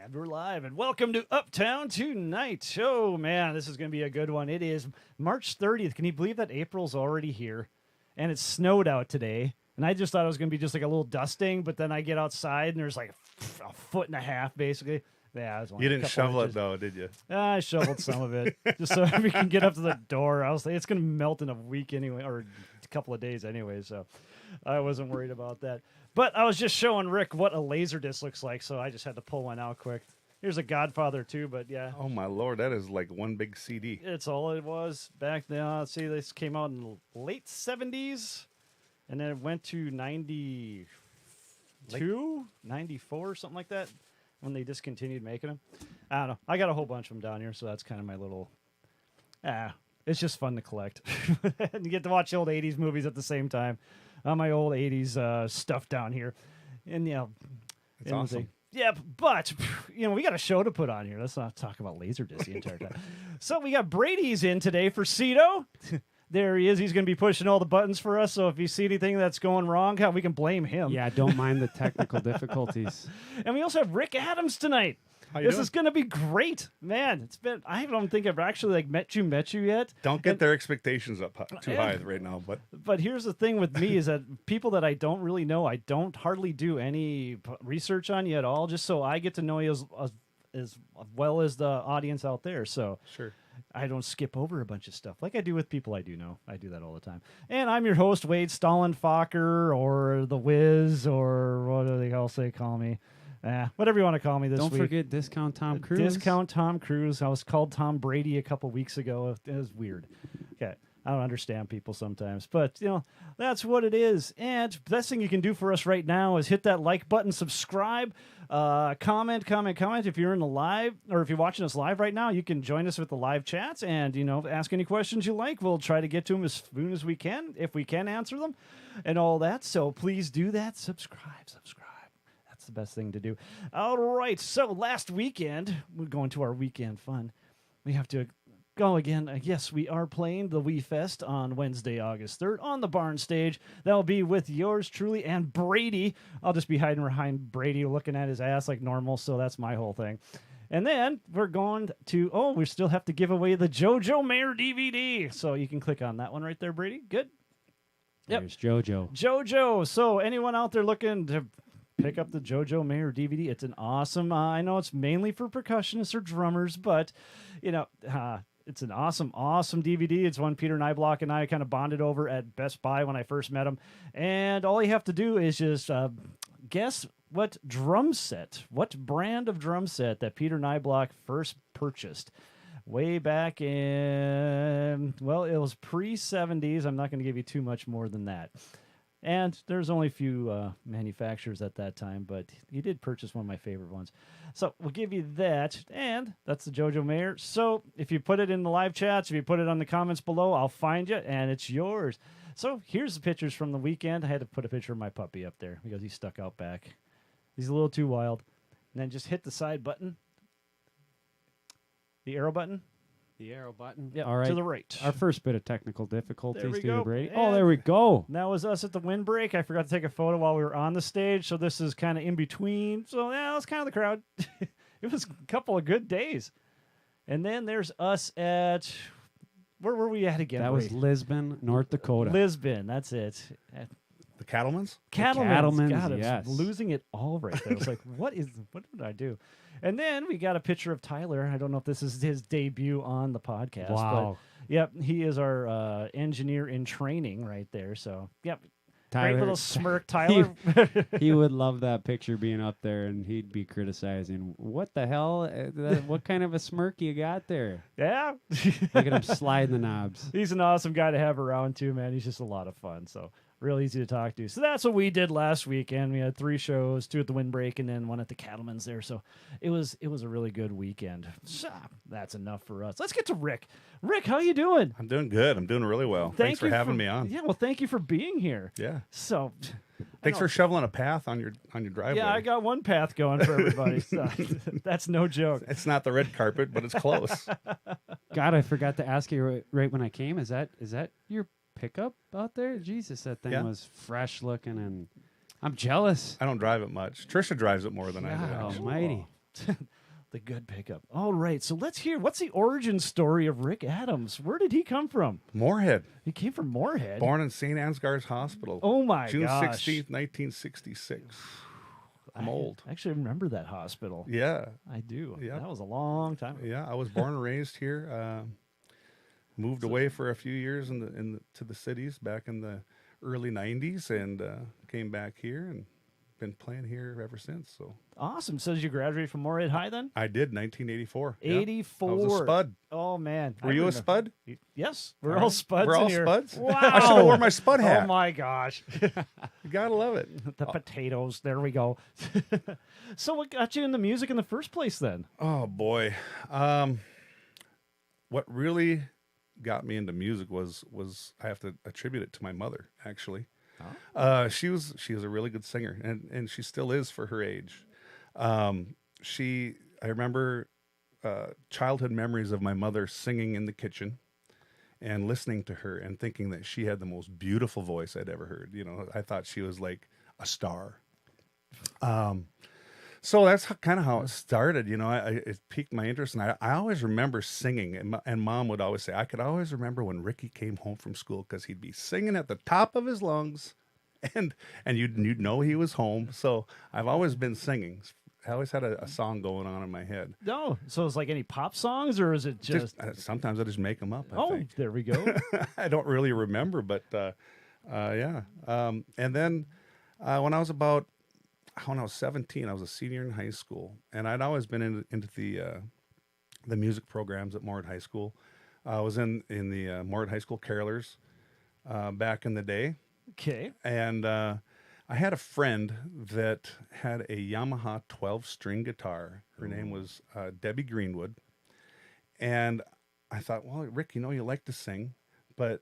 And we're live, and welcome to Uptown Tonight. Oh, man, this is going to be a good one. It is March 30th. Can you believe that April's already here? And it snowed out today. And I just thought it was going to be just like a little dusting, but then I get outside, and there's like a foot and a half, basically. Yeah, you didn't shovel it, though, did you? I shoveled some of it, just so we can get up to the door. I was like, it's going to melt in a week anyway, or a couple of days anyway, so I wasn't worried about that. But I was just showing Rick what a Laserdisc looks like, so I just had to pull one out quick. Here's a Godfather, too, but yeah. Oh, my Lord, that is like one big CD. It's all it was back then. Let's see, this came out in the late 70s, and then it went to 92, 94, something like that, when they discontinued making them. I don't know. I got a whole bunch of them down here, so that's kind of my little... it's just fun to collect. And you get to watch old 80s movies at the same time. My old 80s stuff down here. And, you know... It's awesome. Yeah, but, you know, we got a show to put on here. Let's not talk about Laserdisc the entire time. So we got Brady's in today for Cito. There he is. He's going to be pushing all the buttons for us. So if you see anything that's going wrong, we can blame him. Yeah, don't mind the technical difficulties. And we also have Rick Adams tonight. This is going to be great, man. It's been. I don't think I've actually met you yet. Don't get their expectations up too high right now. But here's the thing with me is that people that I don't really know, I don't hardly do any research on you at all, just so I get to know you as well as the audience out there. So sure. I don't skip over a bunch of stuff like I do with people I do know. I do that all the time. And I'm your host, Wade Stallenfocker, or The Wiz, or what do they else they call me? Whatever you want to call me this week. Don't forget Discount Tom Cruise. Discount Tom Cruise. I was called Tom Brady a couple weeks ago. It was weird. Okay. I don't understand people sometimes, but, you know, that's what it is. And the best thing you can do for us right now is hit that like button, subscribe, comment. If you're in the live, or if you're watching us live right now, you can join us with the live chats and, you know, ask any questions you like. We'll try to get to them as soon as we can, if we can answer them and all that. So please do that. Subscribe. That's the best thing to do. All right. So last weekend, we're going to our weekend fun. We have to go again. Yes, we are playing the Wii Fest on Wednesday, August 3rd on the Barn Stage. That'll be with yours truly and Brady. I'll just be hiding behind Brady looking at his ass like normal, so that's my whole thing. And then we're going to, we still have to give away the JoJo Mayer DVD. So you can click on that one right there, Brady. Good. Yep. There's JoJo. JoJo. So anyone out there looking to pick up the JoJo Mayer DVD, it's an awesome, I know it's mainly for percussionists or drummers, but, you know, it's an awesome DVD. It's one Peter Nyblock and I kind of bonded over at Best Buy when I first met him. And all you have to do is just guess what brand of drum set that Peter Nyblock first purchased way back in, it was pre-70s. I'm not going to give you too much more than that. And there's only a few manufacturers at that time, but he did purchase one of my favorite ones. So we'll give you that, and that's the JoJo Mayer. So if you put it in the live chats, if you put it on the comments below, I'll find you, and it's yours. So here's the pictures from the weekend. I had to put a picture of my puppy up there because he's stuck out back. He's a little too wild. And then just hit the side button, the arrow button. The arrow button. Yeah, all right. to the right. Our first bit of technical difficulties There we due to go. Brady. And Oh, there we go. That was us at the windbreak. I forgot to take a photo while we were on the stage, so this is kind of in between. So, yeah, that's kind of the crowd. It was a couple of good days. And then there's us at... Where were we at again? That was Lisbon, North Dakota. Lisbon, that's it. The Cattlemen's? Cattlemen's. Cattlemen's, God, yes. I was losing it all right there. I was like, what did I do? And then we got a picture of Tyler. I don't know if this is his debut on the podcast. Wow. But, yep, he is our engineer in training right there. So, yep. Tyler, Great little smirk, Tyler. He would love that picture being up there, and he'd be criticizing, what the hell? What kind of a smirk you got there? Yeah. Look at him sliding the knobs. He's an awesome guy to have around, too, man. He's just a lot of fun. So, real easy to talk to. So that's what we did last weekend. We had 3 shows, 2 at the Windbreak, and then 1 at the Cattlemen's there. So it was a really good weekend. So that's enough for us. Let's get to Rick. Rick, how you doing? I'm doing good. I'm doing really well. Thanks for having me on. Yeah, well, thank you for being here. Yeah. So thanks for shoveling a path on your driveway. Yeah, I got one path going for everybody. So that's no joke. It's not the red carpet, but it's close. God, I forgot to ask you right when I came. Is that your pickup out there? Jesus, that thing was fresh looking, and I'm jealous. I don't drive it much. Trisha drives it more than I do. God almighty. The good pickup. All right. So let's hear, what's the origin story of Rick Adams? Where did he come from? Moorhead. He came from Moorhead. Born in St. Ansgar's Hospital. Oh, my June gosh. 16th, 1966. I'm old. I actually remember that hospital. Yeah. I do. Yeah. That was a long time ago. Yeah, I was born and raised here. Moved away for a few years to the cities back in the early 90s and came back here and been playing here ever since. So Awesome. So did you graduate from Moorhead High then? I did, 1984. 84. I was a spud. Oh, man. Were you a spud? Yes. We're all spuds We're in all here. spuds? Wow. I should have worn my spud hat. Oh, my gosh. You gotta love it. The potatoes. There we go. So what got you into music in the first place then? Oh boy. What really got me into music was I have to attribute it to my mother, actually. She was a really good singer, and she still is for her age. I remember childhood memories of my mother singing in the kitchen and listening to her and thinking that she had the most beautiful voice I'd ever heard. You know, I thought she was like a star. So that's kind of how it started. You know, it piqued my interest, and I always remember singing. And Mom would always say, I could always remember when Ricky came home from school because he'd be singing at the top of his lungs, and you'd know he was home. So I've always been singing. I always had a song going on in my head. No, so it's like any pop songs, or is it just sometimes I just make them up. I think. There we go. I don't really remember, but yeah. And then when I was 17, I was a senior in high school, and I'd always been into the music programs at Moorhead High School. I was in the Moorhead High School Carolers back in the day. Okay. And I had a friend that had a Yamaha 12-string guitar. Her name was Debbie Greenwood. And I thought, well, Rick, you know you like to sing, but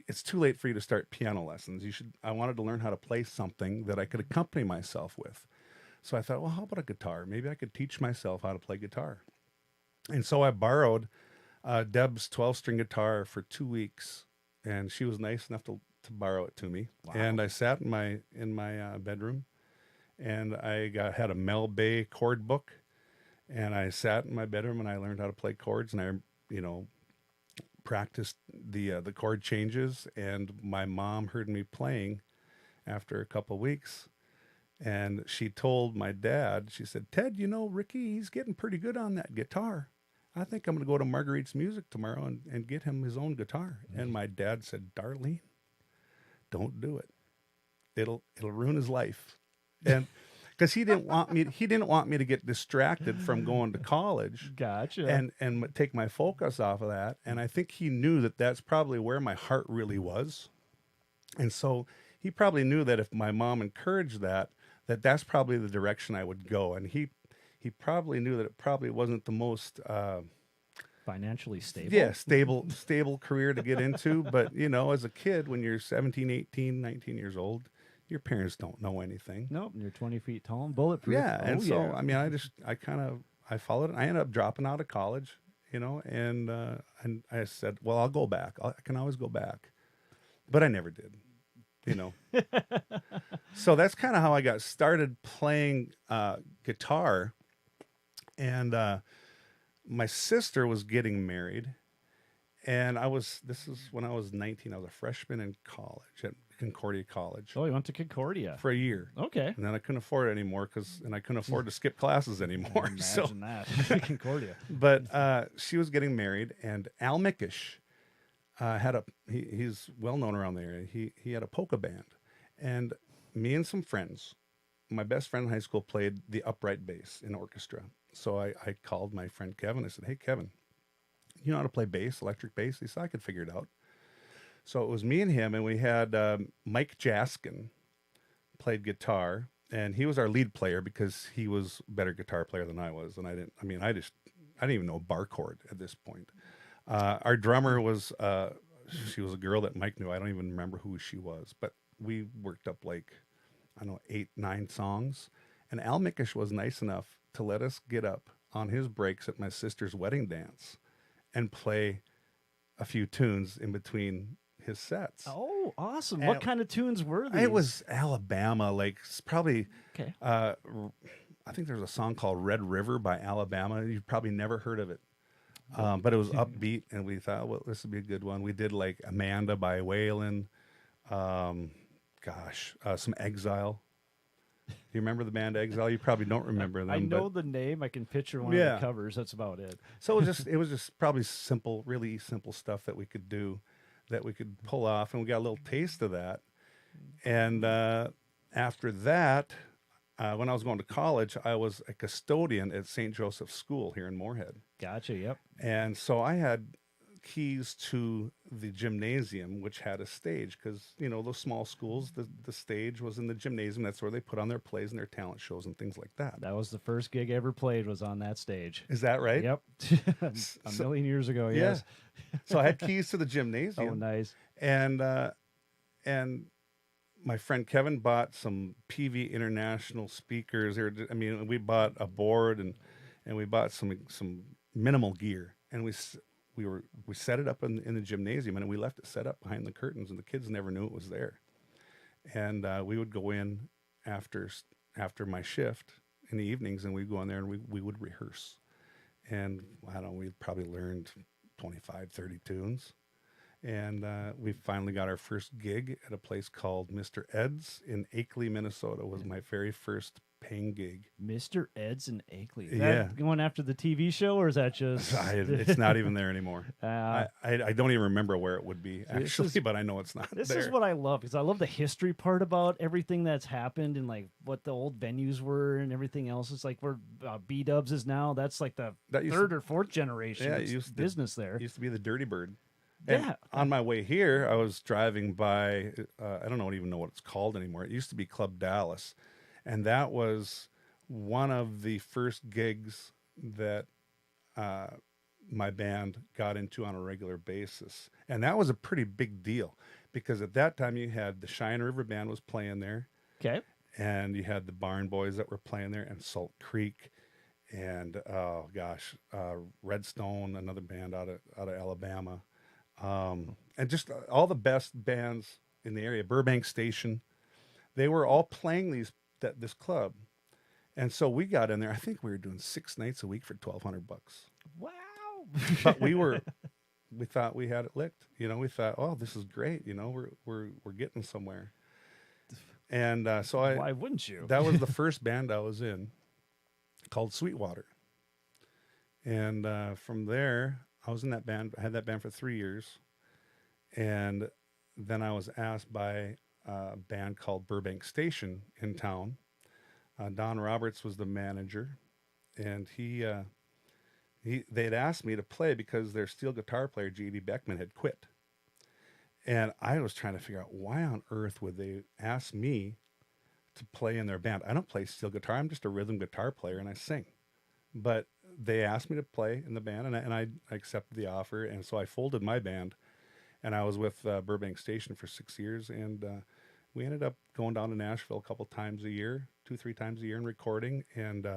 it's too late for you to start piano lessons. I wanted to learn how to play something that I could accompany myself with. So I thought, well, how about a guitar? Maybe I could teach myself how to play guitar. And so I borrowed Deb's 12-string guitar for 2 weeks, and she was nice enough to borrow it to me. Wow. And I sat in my bedroom, and I had a Mel Bay chord book, and I sat in my bedroom and I learned how to play chords, and I practiced the chord changes. And my mom heard me playing after a couple of weeks, and she told my dad, she said, Ted, you know, Ricky, he's getting pretty good on that guitar. I think I'm going to go to Marguerite's Music tomorrow and get him his own guitar. Mm-hmm. And my dad said, Darlene, don't do it. It'll ruin his life. And because he didn't want me to get distracted from going to college. Gotcha. And take my focus off of that. And I think he knew that that's probably where my heart really was. And so he probably knew that if my mom encouraged that's probably the direction I would go. And he probably knew that it probably wasn't the most financially stable. Yeah, stable career to get into. But, you know, as a kid, when you're 17, 18, 19 years old, your parents don't know anything. Nope, and you're 20 feet tall and bulletproof. Yeah, and so, I mean, I followed it. I ended up dropping out of college, you know, and I said, well, I'll go back. I can always go back. But I never did, you know. So that's kind of how I got started playing guitar. And my sister was getting married, and this is when I was 19. I was a freshman in college at Concordia College. Oh, you went to Concordia for a year. Okay. And then I couldn't afford it anymore and I couldn't afford to skip classes anymore. Imagine that. Concordia. But she was getting married, and Al Mickish he's well known around the area. He had a polka band, and me and some friends, my best friend in high school played the upright bass in orchestra. So I called my friend Kevin. I said, hey, Kevin, you know how to play bass, electric bass? He said, I could figure it out. So it was me and him, and we had Mike Jaskin played guitar, and he was our lead player because he was a better guitar player than I was. And I didn't even know a bar chord at this point. Our drummer was, she was a girl that Mike knew. I don't even remember who she was, but we worked up 8, 9 songs. And Al Mickish was nice enough to let us get up on his breaks at my sister's wedding dance and play a few tunes in between his sets. Oh, awesome. What kind of tunes were these? It was Alabama, probably, okay. I I think there's a song called Red River by Alabama. You've probably never heard of it. But it was upbeat, and we thought, well, this would be a good one. We did like Amanda by Waylon. Some Exile. Do you remember the band Exile? You probably don't remember them. I know the name. I can picture one of the covers. That's about it. So it was just probably simple, really simple stuff that we could do, that we could pull off, and we got a little taste of that. And after that, when I was going to college, I was a custodian at St. Joseph's School here in Moorhead. Gotcha. Yep. And so I had keys to the gymnasium, which had a stage, because those small schools, the stage was in the gymnasium. That's where they put on their plays and their talent shows and things like that. That was the first gig I ever played, was on that stage. Is that right? Yep. A million years ago. Yes. So I had keys to the gymnasium. Oh, nice. And my friend Kevin bought some PV International speakers. We bought a board and we bought some minimal gear, and we set it up in the gymnasium, and we left it set up behind the curtains, and the kids never knew it was there. And we would go in after my shift in the evenings, and we'd go in there and we would rehearse. And I don't know, we probably learned 25, 30 tunes. And we finally got our first gig at a place called Mr. Ed's in Akeley, Minnesota. Was my very first paying gig. Mr. Ed's in Akeley. Is Yeah. that going after the TV show, or is that just... It's not even there anymore. I don't even remember where it would be, actually, but I know it's not This there. is what I love, because I love the history part about everything that's happened and like what the old venues were and everything else. It's like where B-Dubs is now. That's like the third or fourth generation business there. It used to be the Dirty Bird. Yeah. And on my way here, I was driving by, I don't even know what it's called anymore. It used to be Club Dallas. And that was one of the first gigs that my band got into on a regular basis. And that was a pretty big deal, because at that time you had the Cheyenne River Band was playing there. Okay. And you had the Barn Boys that were playing there, and Salt Creek, and Redstone, another band out of Alabama. And just all the best bands in the area. Burbank Station, they were all playing this club, and so we got in there. I think we were doing 6 nights a week for $1,200. Wow! But we thought we had it licked. We thought, oh, this is great. We're getting somewhere. And Why wouldn't you? That was the first band I was in, called Sweetwater. And from there, I was in that band. I had that band for 3 years. And then I was asked by a band called Burbank Station in town. Don Roberts was the manager. And they'd asked me to play because their steel guitar player, J.D. Beckman, had quit. And I was trying to figure out, why on earth would they ask me to play in their band? I don't play steel guitar. I'm just a rhythm guitar player, and I sing. But they asked me to play in the band, and I accepted the offer. And so I folded my band, and I was with Burbank Station for 6 years. And we ended up going down to Nashville a couple times a year, 2-3 times a year, and recording. And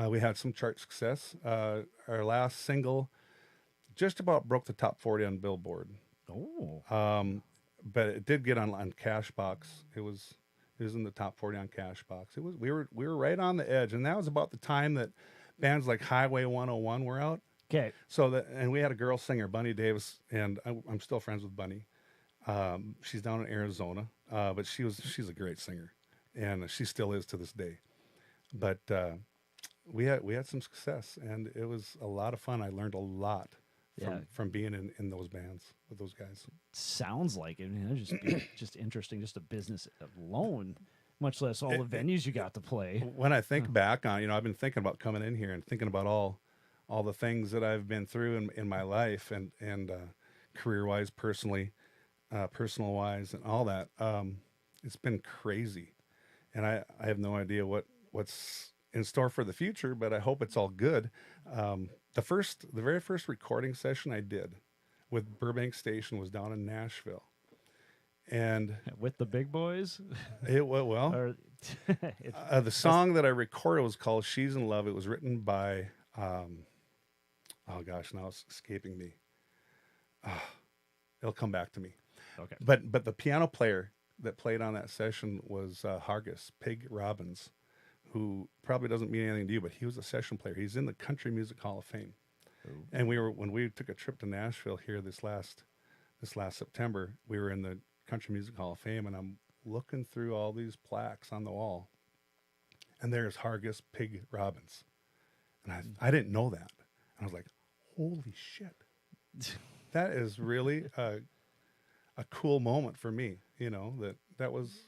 we had some chart success. Our last single just about broke the top 40 on Billboard. Oh. But it did get on Cashbox. It was in the top 40 on Cashbox. We were right on the edge, and that was about the time that bands like Highway 101 were out. Okay. And we had a girl singer, Bunny Davis, and I'm still friends with Bunny. She's down in Arizona, but she's a great singer, and she still is to this day. But we had some success, and it was a lot of fun. I learned a lot from being in those bands with those guys. Sounds like it. It'd just be just interesting, just a business alone, much less all the venues you got to play. When I think back on, I've been thinking about coming in here and thinking about all the things that I've been through in my life and career-wise, personal-wise, and all that. It's been crazy, and I have no idea what's in store for the future, but I hope it's all good. The very first recording session I did with Burbank Station was down in Nashville, and with the big boys. The song that I recorded was called "She's in Love." It was written by, oh gosh, now it's escaping me. It'll come back to me. Okay. But the piano player that played on that session was Hargis Pig Robbins, who probably doesn't mean anything to you, but he was a session player. He's in the Country Music Hall of Fame. And when we took a trip to Nashville here this last September, we were in the Country Music Hall of Fame, and I'm looking through all these plaques on the wall, and there's Hargus Pig Robbins, and I didn't know that. I was like, holy shit, that is really a cool moment for me. You know, that was.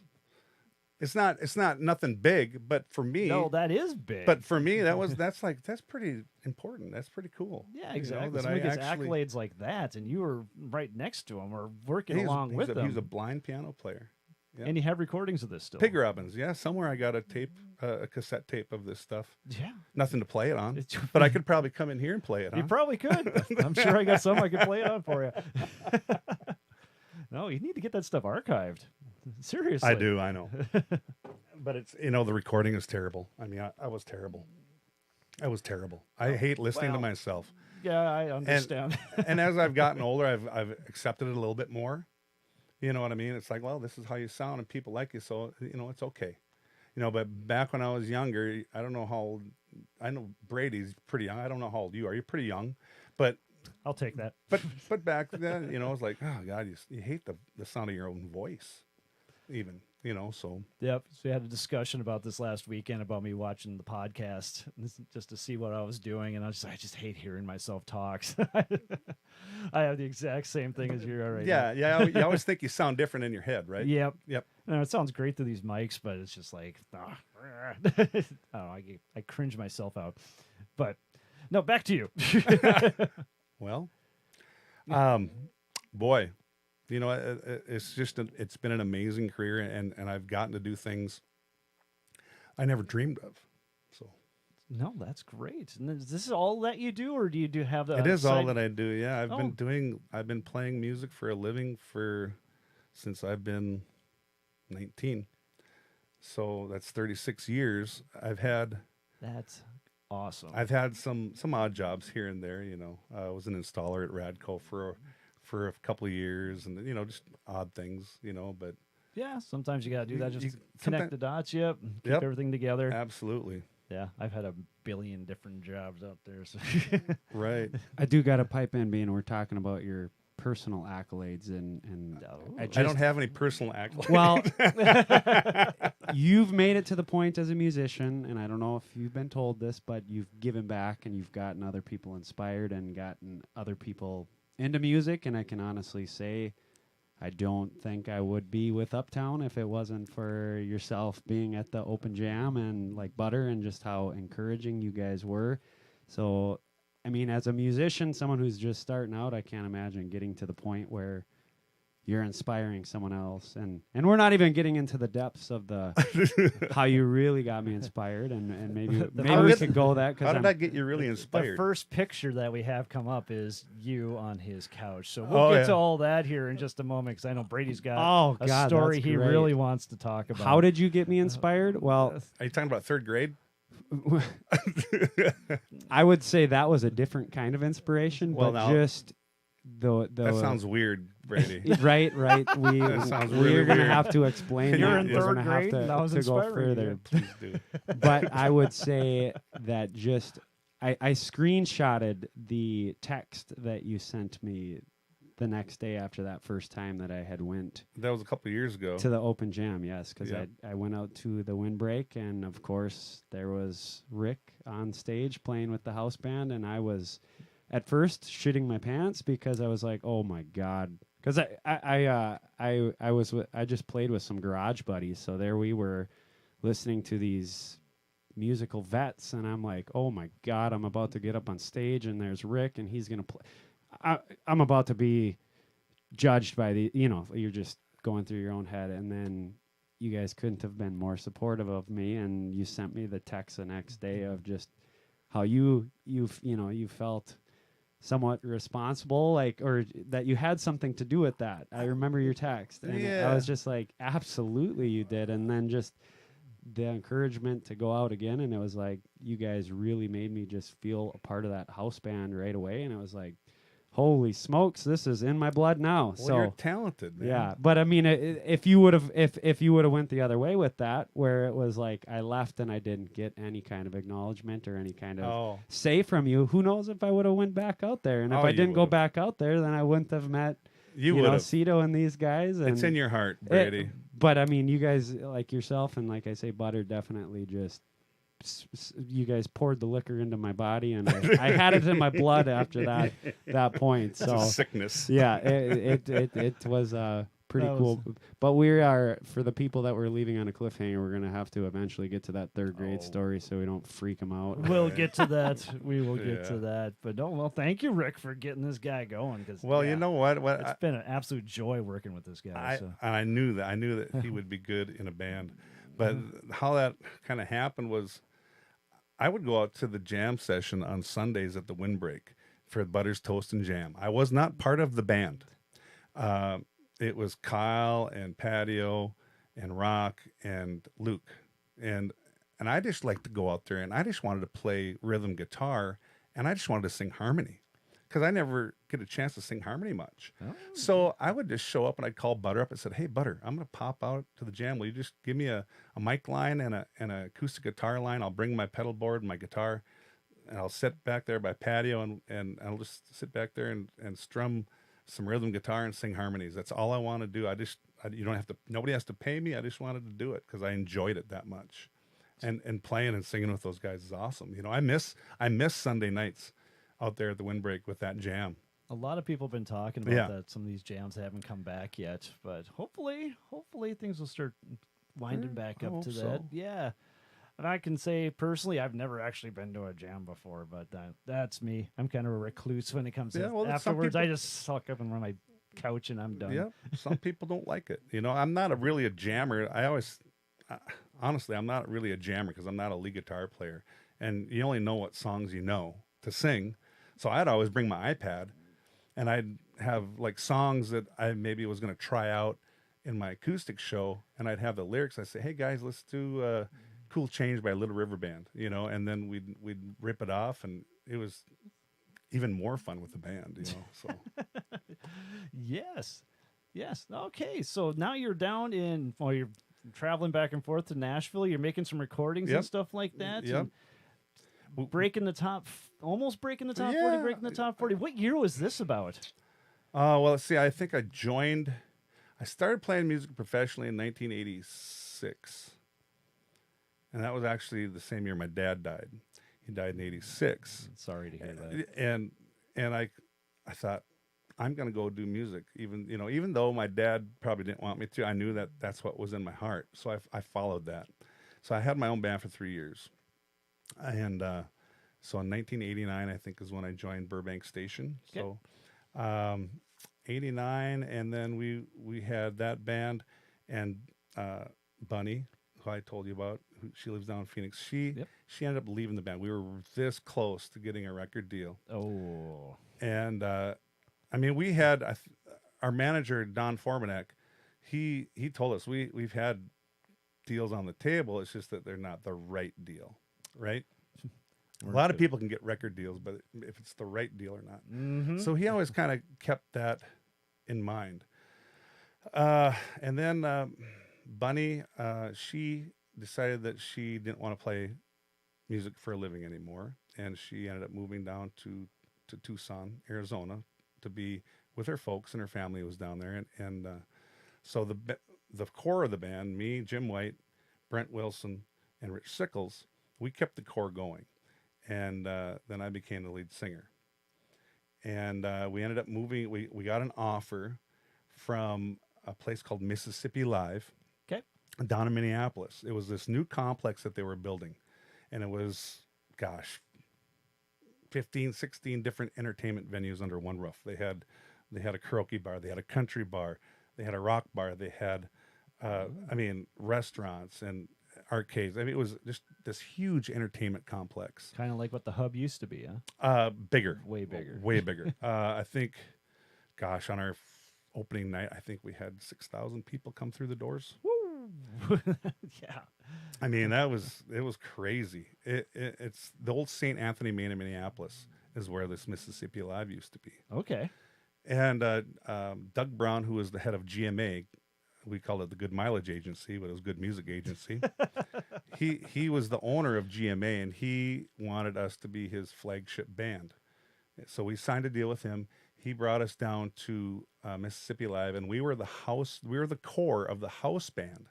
It's not nothing big, but for me, No, that is big. But for me, that's pretty important. That's pretty cool. Yeah, exactly. You know, that Somebody gets actually, accolades like that, and you were right next to him or working along with them. He's a blind piano player. Yeah. And you have recordings of this still. Pig Robbins, yeah. Somewhere I got a cassette tape of this stuff. Yeah. Nothing to play it on, but I could probably come in here and play it. You huh? probably could. I'm sure I got some I could play it on for you. No, you need to get that stuff archived. Seriously. I do, I know. But it's, the recording is terrible. I mean, I was terrible. I was terrible. I hate listening to myself. Yeah, I understand. And as I've gotten older, I've accepted it a little bit more. You know what I mean? It's like, well, this is how you sound and people like you, so, it's okay. But back when I was younger, I don't know how old, I know Brady's pretty young. I don't know how old you are. You're pretty young, but I'll take that. But back then, it was like, oh God, you hate the sound of your own voice, even, so. Yep. So we had a discussion about this last weekend about me watching the podcast just to see what I was doing, and I just hate hearing myself talk. I have the exact same thing as you are right now. Yeah. You always think you sound different in your head, right? Yep. Yep. No, it sounds great through these mics, but it's just like, I don't know, I cringe myself out. But no, back to you. Well, boy, it's been an amazing career, and I've gotten to do things I never dreamed of. So, no, that's great. And is this all that you do, or do you have the? It is all that I do. Yeah, I've Oh. been playing music for a living since I've been 19. So that's 36 years. That's awesome. I've had some odd jobs here and there. I was an installer at Radco for a couple of years, and just odd things. But yeah, sometimes you got to do that. Just you- connect the dots. Yep. Keep Yep. everything together. Absolutely. Yeah, I've had a billion different jobs out there. So. Right. I do got to pipe in, being we're talking about your personal accolades, and I don't have any personal accolades. Well, you've made it to the point as a musician, and I don't know if you've been told this, but you've given back and you've gotten other people inspired and gotten other people into music. And I can honestly say, I don't think I would be with Uptown if it wasn't for yourself being at the open jam and like Butter, and just how encouraging you guys were. So, I mean, as a musician, someone who's just starting out, I can't imagine getting to the point where you're inspiring someone else. And we're not even getting into the depths of the how you really got me inspired, and maybe we could go that. How did I get you really The inspired? first picture that we have come up is you on his couch. So we'll get to all that here in just a moment, because I know Brady's got a story he really wants to talk about. How did you get me inspired? Well, Are you talking about third grade? I would say that was a different kind of inspiration, Well, but now- just the That sounds weird, Brady. right. We That sounds really we're gonna weird. have to explain. You're that. in We're third gonna have grade, to, and that was to go inspiring you. further. Please do. But I would say that just I screenshotted the text that you sent me the next day after that first time that I had went That was a couple of years ago. to the open jam. Yes, because Yeah. I went out to the windbreak, and of course there was Rick on stage playing with the house band, and I was at first shitting my pants because I was like, oh my God. Because I just played with some garage buddies, so there we were listening to these musical vets, and I'm like, oh my God, I'm about to get up on stage, and there's Rick, and he's gonna play. I'm about to be judged by you're just going through your own head, and then you guys couldn't have been more supportive of me, and you sent me the text the next day of just how you felt somewhat responsible, or that you had something to do with that. I remember your text, and I was just like, absolutely you did. And then just the encouragement to go out again, and it was like, you guys really made me just feel a part of that house band right away, and it was like, holy smokes, this is in my blood now. Well, So you're talented, man. yeah, but I mean, if you would have, if you would have went the other way with that, where it was like I left and I didn't get any kind of acknowledgement or any kind of say from you, who knows if I would have went back out there? And if I you didn't go would've. back out there, then I wouldn't have met You know would've. Cito and these guys. And It's in your heart, Brady. but I mean, you guys like yourself and like I say, Butter definitely just. You guys poured the liquor into my body, and I had it in my blood after that point. It's So a sickness. yeah, it was pretty cool. But we are, for the people that were leaving on a cliffhanger, we're gonna have to eventually get to that third grade story so we don't freak them out. We'll get to that. We will get to that. But no, well, thank you, Rick, for getting this guy going. Cause, Well, you know what? It's been an absolute joy working with this guy. I knew that. I knew that he would be good in a band. But how that kind of happened was I would go out to the jam session on Sundays at the Windbreak for Butters, Toast, and Jam. I was not part of the band. It was Kyle and Patio and Rock and Luke. And I just liked to go out there, and I just wanted to play rhythm guitar, and I just wanted to sing harmony because I never get a chance to sing harmony much. Oh. So I would just show up, and I'd call Butter up and said, "Hey, Butter, I'm going to pop out to the jam. Will you just give me a mic line and an acoustic guitar line? I'll bring my pedal board and my guitar, and I'll sit back there by Patio, and I'll just sit back there and strum some rhythm guitar and sing harmonies. That's all I want to do. You don't have to, nobody has to pay me. I just wanted to do it because I enjoyed it that much. And playing and singing with those guys is awesome. You know, I miss Sunday nights out there at the Windbreak with that jam. A lot of people have been talking about that. Some of these jams haven't come back yet, but hopefully things will start winding back up to that. So. Yeah. And I can say personally, I've never actually been to a jam before, but that's me. I'm kind of a recluse when it comes to afterwards. I just suck up and run my couch and I'm done. Yeah, some people don't like it. You know, I'm not really a jammer. Honestly, I'm not really a jammer because I'm not a lead guitar player. And you only know what songs you know to sing. So I'd always bring my iPad and I'd have like songs that I maybe was going to try out in my acoustic show. And I'd have the lyrics. I'd say, hey guys, let's do Cool Change by Little River Band, you know, and then we'd rip it off, and it was even more fun with the band, you know. So Yes. Okay. So now you're down you're traveling back and forth to Nashville. You're making some recordings and stuff like that. Yep. Almost breaking the top 40, breaking the top 40. What year was this about? Well, see, I think I started playing music professionally in 1986. And that was actually the same year my dad died. He died in 86. Sorry to hear that. And I thought, I'm going to go do music. Even though my dad probably didn't want me to, I knew that that's what was in my heart. So I followed that. So I had my own band for 3 years. And so in 1989, I think, is when I joined Burbank Station. Okay. So 89, and then we had that band, and Bunny, who I told you about, she lives down in Phoenix. She ended up leaving the band. We were this close to getting a record deal. Oh. And I mean, we had our manager Don Formanek. He told us we've had deals on the table. It's just that they're not the right deal, right? A lot of people can get record deals, but if it's the right deal or not. Mm-hmm. So he always kind of kept that in mind. And then Bunny, she decided that she didn't want to play music for a living anymore, and she ended up moving down to Tucson, Arizona, to be with her folks, and her family was down there. And so the core of the band, me, Jim White, Brent Wilson, and Rich Sickles, we kept the core going. And then I became the lead singer. And we ended up moving. We got an offer from a place called Mississippi Live. Okay. Down in Minneapolis. It was this new complex that they were building. And it was, 15, 16 different entertainment venues under one roof. They had a karaoke bar. They had a country bar. They had a rock bar. They had, restaurants and arcades. I mean, it was just this huge entertainment complex. Kind of like what the Hub used to be, Bigger. Way bigger. Way bigger. I think, on our opening night, I think we had 6,000 people come through the doors. Woo! Yeah. I mean, it was crazy. It's the old St. Anthony Main in Minneapolis. is where this Mississippi Live used to be. Okay. And Doug Brown, who was the head of GMA, we called it the Good Mileage Agency, but it was Good Music Agency. he was the owner of GMA, and he wanted us to be his flagship band. So we signed a deal with him. He brought us down to Mississippi Live, and we were the core of the house band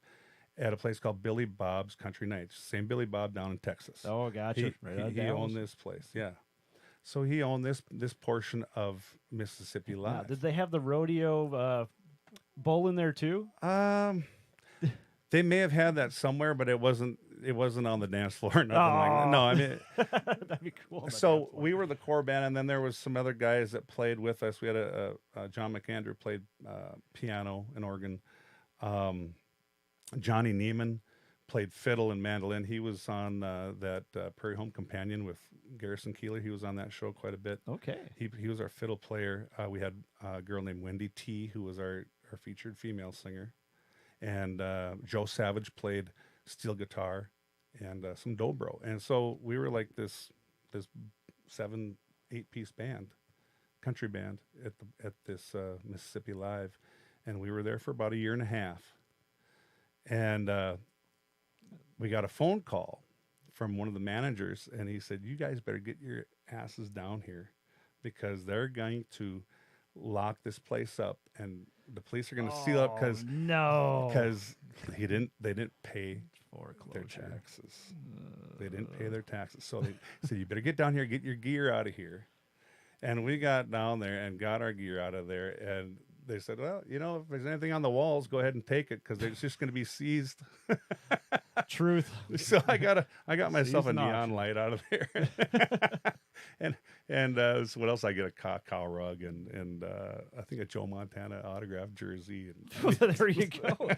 at a place called Billy Bob's Country Nights. Same Billy Bob down in Texas. Oh, gotcha. He owned this place, yeah. So he owned this portion of Mississippi Live. Now, did they have the rodeo bull in there too? They may have had that somewhere, but it wasn't on the dance floor or nothing like that. No, I mean, that'd be cool. So we were the core band, and then there was some other guys that played with us. We had a John McAndrew played piano and organ. Johnny Neiman played fiddle and mandolin. He was on that Prairie Home Companion with Garrison Keillor. He was on that show quite a bit. Okay. He was our fiddle player. We had a girl named Wendy T, who was our featured female singer. And Joe Savage played steel guitar and some dobro. And so we were like this 7-8 piece band, country band at this Mississippi Live. And we were there for about a year and a half. And we got a phone call from one of the managers, and he said, "You guys better get your asses down here because they're going to lock this place up, and the police are going to seal up because they didn't pay their taxes. They didn't pay their taxes. So they said, you better get down here, get your gear out of here." And we got down there and got our gear out of there, and they said, "Well, if there's anything on the walls, go ahead and take it because it's just going to be seized." Truth. So I got myself a neon light out of there, and so what else? I get a cow rug and I think a Joe Montana autographed jersey. And there you go.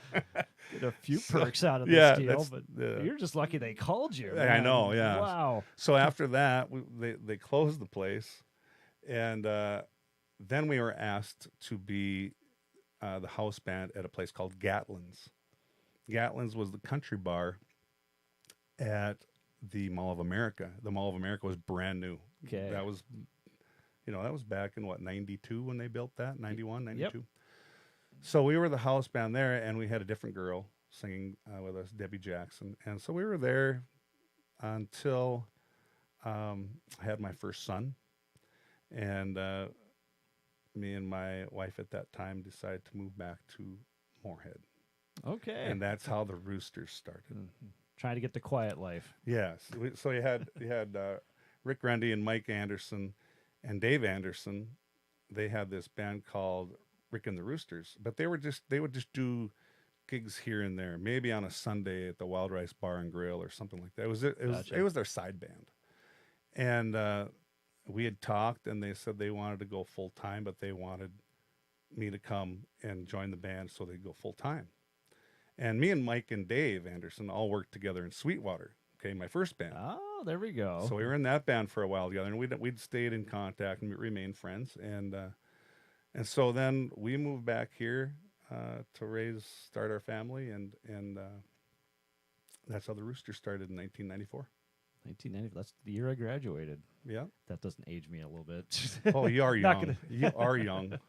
Get a few perks out of this deal, but you're just lucky they called you. Man. I know, yeah. Wow. So after that, they closed the place, and then we were asked to be the house band at a place called Gatlin's. Gatlin's was the country bar at the Mall of America. The Mall of America was brand new. Okay. That was back in 92 when they built that, 91, 92. Yep. So we were the house band there, and we had a different girl singing with us, Debbie Jackson. And so we were there until I had my first son. And me and my wife at that time decided to move back to Moorhead. Okay. And that's how the Roosters started. Mm-hmm. Trying to get the quiet life. Yes. So you had Rick Grundy and Mike Anderson and Dave Anderson. They had this band called Rick and the Roosters, but they would just do gigs here and there, maybe on a Sunday at the Wild Rice Bar and Grill or something like that. It was their side band. And we had talked, and they said they wanted to go full time, but they wanted me to come and join the band so they'd go full time. And me and Mike and Dave Anderson all worked together in Sweetwater, okay, my first band. Oh, there we go. So we were in that band for a while together, and we'd stayed in contact and remained friends. And so then we moved back here to start our family, and that's how the Roosters started in 1994. 1990. That's the year I graduated. Yeah. That doesn't age me a little bit. Oh, you are young. You are young.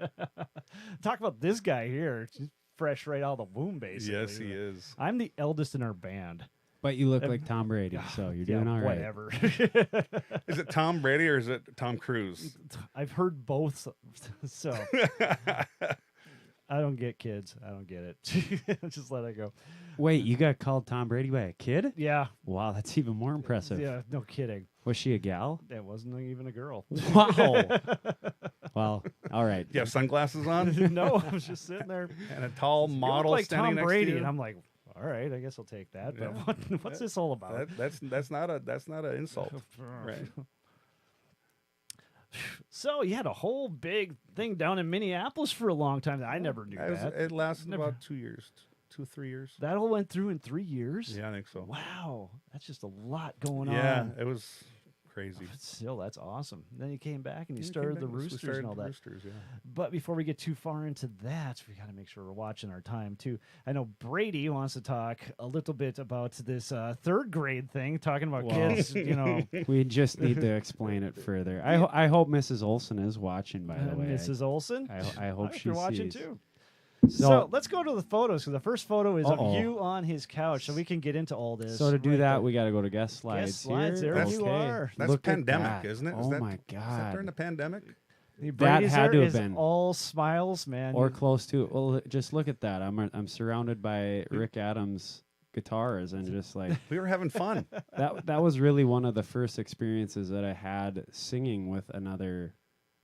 Talk about this guy here. He's fresh right out of the womb, basically. Yes, he is. I'm the eldest in our band. But you look like Tom Brady, so you're doing all right. Whatever. Is it Tom Brady or is it Tom Cruise? I've heard both, so I don't get kids. I don't get it. Just let it go. Wait, you got called Tom Brady by a kid? Yeah. Wow, that's even more impressive. Yeah, no kidding. Was she a gal? That wasn't even a girl. Wow. Well, all right. You have sunglasses on? No, I was just sitting there. And a tall model like standing Tom next Brady, to you? and I'm like, all right, I guess I'll take that. Yeah. But what's this all about? That's not an insult. Right. So you had a whole big thing down in Minneapolis for a long time. I never knew that. It lasted about 2 years, 3 years. That all went through in 3 years? Yeah, I think so. Wow. That's just a lot going on. Yeah, it was crazy. But still, that's awesome. Then you came back and you Yeah, started came the back- we Roosters started and all the that. Roosters, yeah. But before we get too far into that, we got to make sure we're watching our time too. I know Brady wants to talk a little bit about this third grade thing, talking about Well, kids. We just need to explain it further. I hope Mrs. Olson is watching, by the way. Mrs. Olson. I hope she you're watching sees. too. So, So let's go to the photos because the first photo is of Uh-oh. you on his couch, so we can get into all this. so to do right that, there. we got to go to guest slides. Guest slides, here. there you Okay. are. That's Look at pandemic, that. isn't it? Oh that, my Is that during God. the pandemic? Brady's had there to have is been. all smiles, man. Or close to it. Well, just look at that. I'm surrounded by Rick Adams guitars and just like We were having fun. that was really one of the first experiences that I had singing with another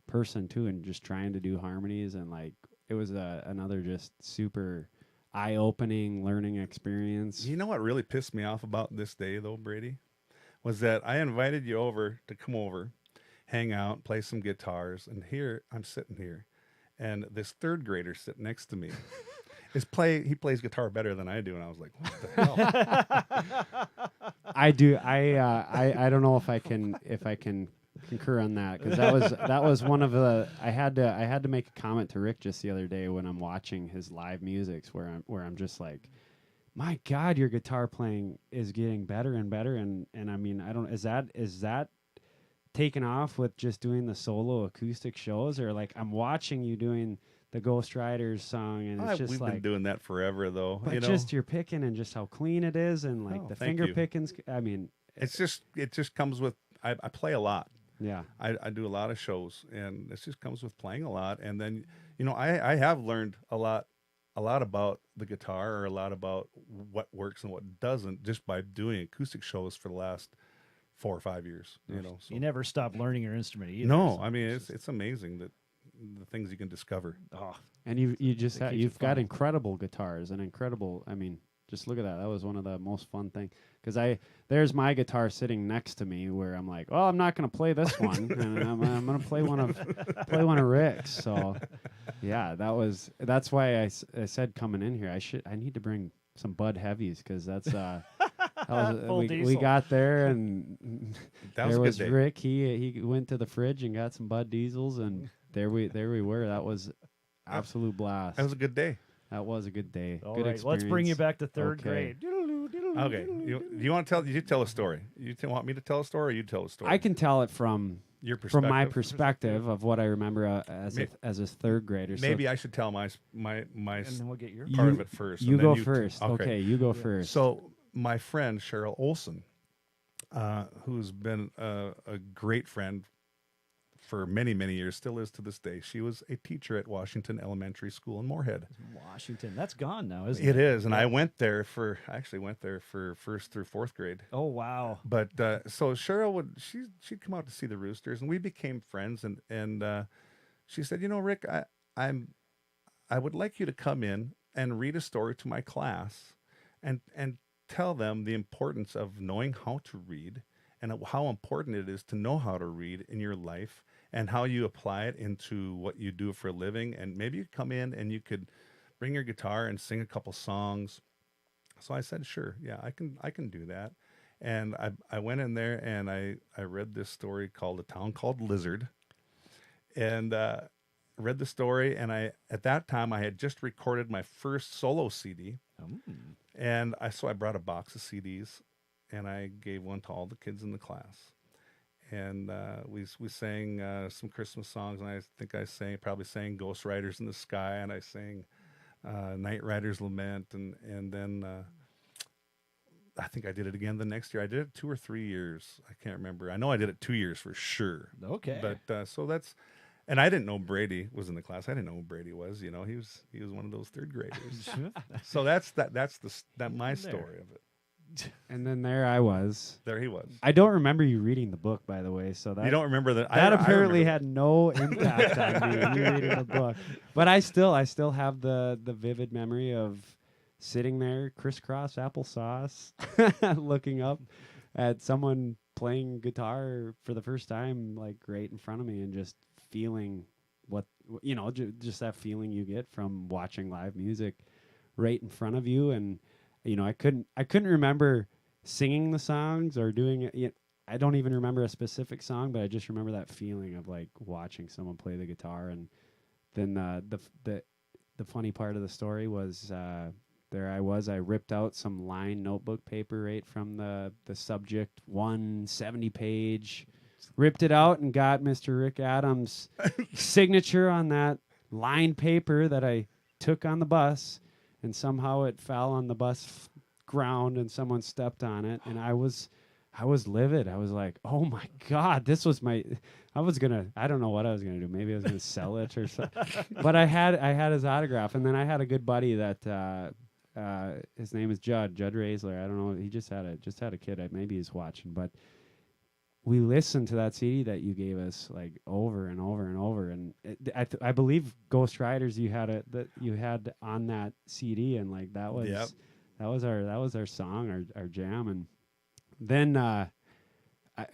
person too, and just trying to do harmonies, and like it was another just super eye-opening learning experience. You know what really pissed me off about this day, though, Brady? Was that I invited you over to come over, hang out, play some guitars, and here I'm sitting here, and this third grader sitting next to me he plays guitar better than I do, and I was like, what the hell? I do. I don't know if I can concur on that, because that was one of the I had to make a comment to Rick just the other day when I'm watching his live musics where I'm just like, my God, your guitar playing is getting better and better, and I mean, I don't is that taken off with just doing the solo acoustic shows, or like I'm watching you doing the Ghost Riders song, and it's just We've like, been doing that forever, though. but you know? just your picking and just how clean it is, and like Oh, the thank finger you. pickings. I mean, it just comes with I play a lot. yeah. I do a lot of shows, and this just comes with playing a lot. And then, I have learned a lot about the guitar, or a lot about what works and what doesn't, just by doing acoustic shows for the last 4 or 5 years. So. You never stop learning your instrument either. No, so I mean it's amazing that the things you can discover. oh, And you just It keeps you you've got fun. incredible guitars and incredible. I mean, just look at that. That was one of the most fun things, because there's my guitar sitting next to me where I'm like, well, I'm not going to play this one, and I'm going to play one of Rick's. So yeah, that's why I said coming in here I need to bring some Bud Heavies, because that's Full we diesel. got there, and That was there a good was day. Rick. He went to the fridge and got some Bud Diesels, and there we were. That was absolute blast. That was a good day. That was a good day. all Good right. Let's bring you experience. back to third Okay. grade. Doodaloo, doodaloo, Okay, doodaloo. you want to tell? You tell a story. Want me to tell a story, or you tell a story? I can tell it from Your perspective. my perspective of what I remember as a third grader. So Maybe I should tell my And then we'll get your You- part of it first. you and then go first. Okay. Okay, you go first. So my friend Cheryl Olson, who's been a great friend for many, many years, still is to this day. She was a teacher at Washington Elementary School in Moorhead. Washington. That's gone now, isn't It it? is, and I actually went there for first through fourth grade. Oh wow. But so Cheryl she'd come out to see the Roosters, and we became friends. And she said, Rick, I would like you to come in and read a story to my class, and tell them the importance of knowing how to read, and how important it is to know how to read in your life, and how you apply it into what you do for a living. And maybe you come in and you could bring your guitar and sing a couple songs. So I said, sure, yeah, I can do that. And I went in there and I read this story called A Town Called Lizard, and read the story. And at that time I had just recorded my first solo CD, and I brought a box of CDs, and I gave one to all the kids in the class. And we sang some Christmas songs, and I think I probably sang Ghost Riders in the Sky, and I sang Night Rider's Lament, and then I think I did it again the next year. I did it 2 or 3 years. I can't remember. I know I did it 2 years for sure. Okay. But so that's, and I didn't know Brady was in the class. I didn't know who Brady was. He was one of those third graders. So that's my story of it. and then there I was. There he was. I don't remember you reading the book, by the way. So that You don't remember that? that I apparently remember had no impact on me. You reading the book, but I still have the vivid memory of sitting there, crisscross applesauce, looking up at someone playing guitar for the first time, like right in front of me, and just feeling what just that feeling you get from watching live music right in front of you. And I couldn't remember singing the songs or doing it. I don't even remember a specific song, but I just remember that feeling of like watching someone play the guitar. And then the funny part of the story was there I ripped out some lined notebook paper right from the subject 170 page, ripped it out and got Mr. Rick Adams' signature on that lined paper that I took on the bus, and somehow it fell on the bus ground and someone stepped on it, and I was livid. I was like, oh my God, this was I don't know what I was gonna do. Maybe I was gonna sell it or something. But I had his autograph, and then I had a good buddy that his name is Judd Raisler. I don't know. He just had a kid. Maybe he's watching, but we listened to that CD that you gave us like over and over and over. And I believe Ghost Riders you had on that CD, and like that was that was our song, our jam. And then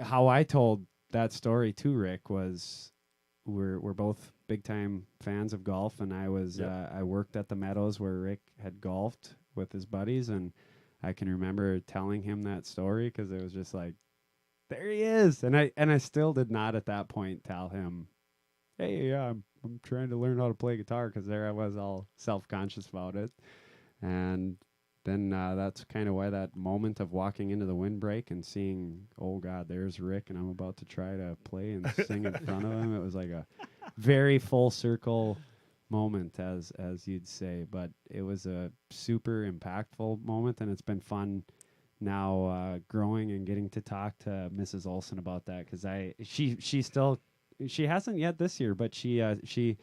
how I told that story to Rick was we're both big time fans of golf, and I worked at the Meadows where Rick had golfed with his buddies, and I can remember telling him that story because it was just like, there he is. And I still did not at that point tell him, hey, yeah, I'm trying to learn how to play guitar, because there I was all self-conscious about it. And then that's kind of why that moment of walking into the windbreak and seeing, oh God, there's Rick, and I'm about to try to play and sing in front of him. It was like a very full circle moment, as you'd say. But it was a super impactful moment, and it's been fun now growing and getting to talk to Mrs. Olson about that, because she hasn't yet this year, but she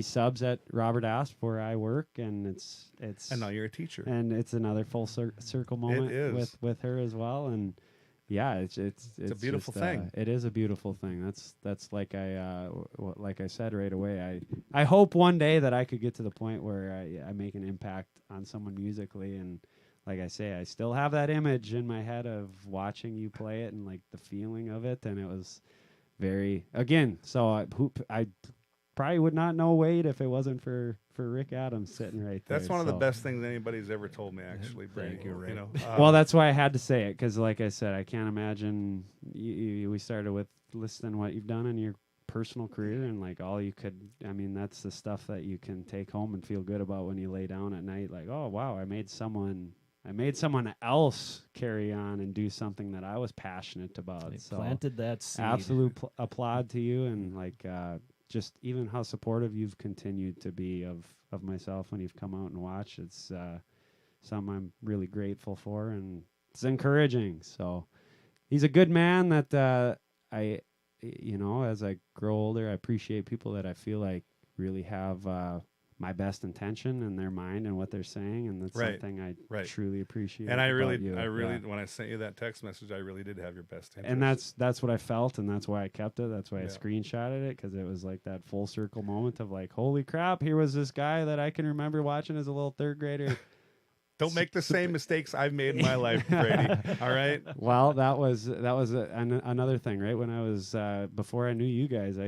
subs at Robert Asp where I work, and it's and now you're a teacher, and it's another full circle moment with her as well. And yeah, it's a beautiful thing. It is a beautiful thing. That's like I said right away. I hope one day that I could get to the point where I make an impact on someone musically. And like I say, I still have that image in my head of watching you play it and like the feeling of it. And it was very, again, so I probably would not know Wade if it wasn't for Rick Adams sitting right there. That's one of the best things anybody's ever told me, actually. Brady. Thank you, Rick. You know, well, that's why I had to say it, because like I said, I can't imagine we started with listing what you've done in your personal career, and like all you could, I mean, that's the stuff that you can take home and feel good about when you lay down at night, like, oh wow, I made someone else carry on and do something that I was passionate about. They so planted that seed. absolute applaud to you, and like just even how supportive you've continued to be of myself when you've come out and watched. It's something I'm really grateful for, and it's encouraging. So he's a good man that I, as I grow older, I appreciate people that I feel like really have my best intention in their mind and what they're saying, and that's something I truly appreciate. And I really, when I sent you that text message, I really did have your best interest. And that's what I felt, and that's why I kept it. That's why I screenshotted it, because it was like that full circle moment of like, holy crap, here was this guy that I can remember watching as a little third grader. Don't make the same mistakes I've made in my life, Brady. All right. Well, that was another thing, right? When I was before I knew you guys,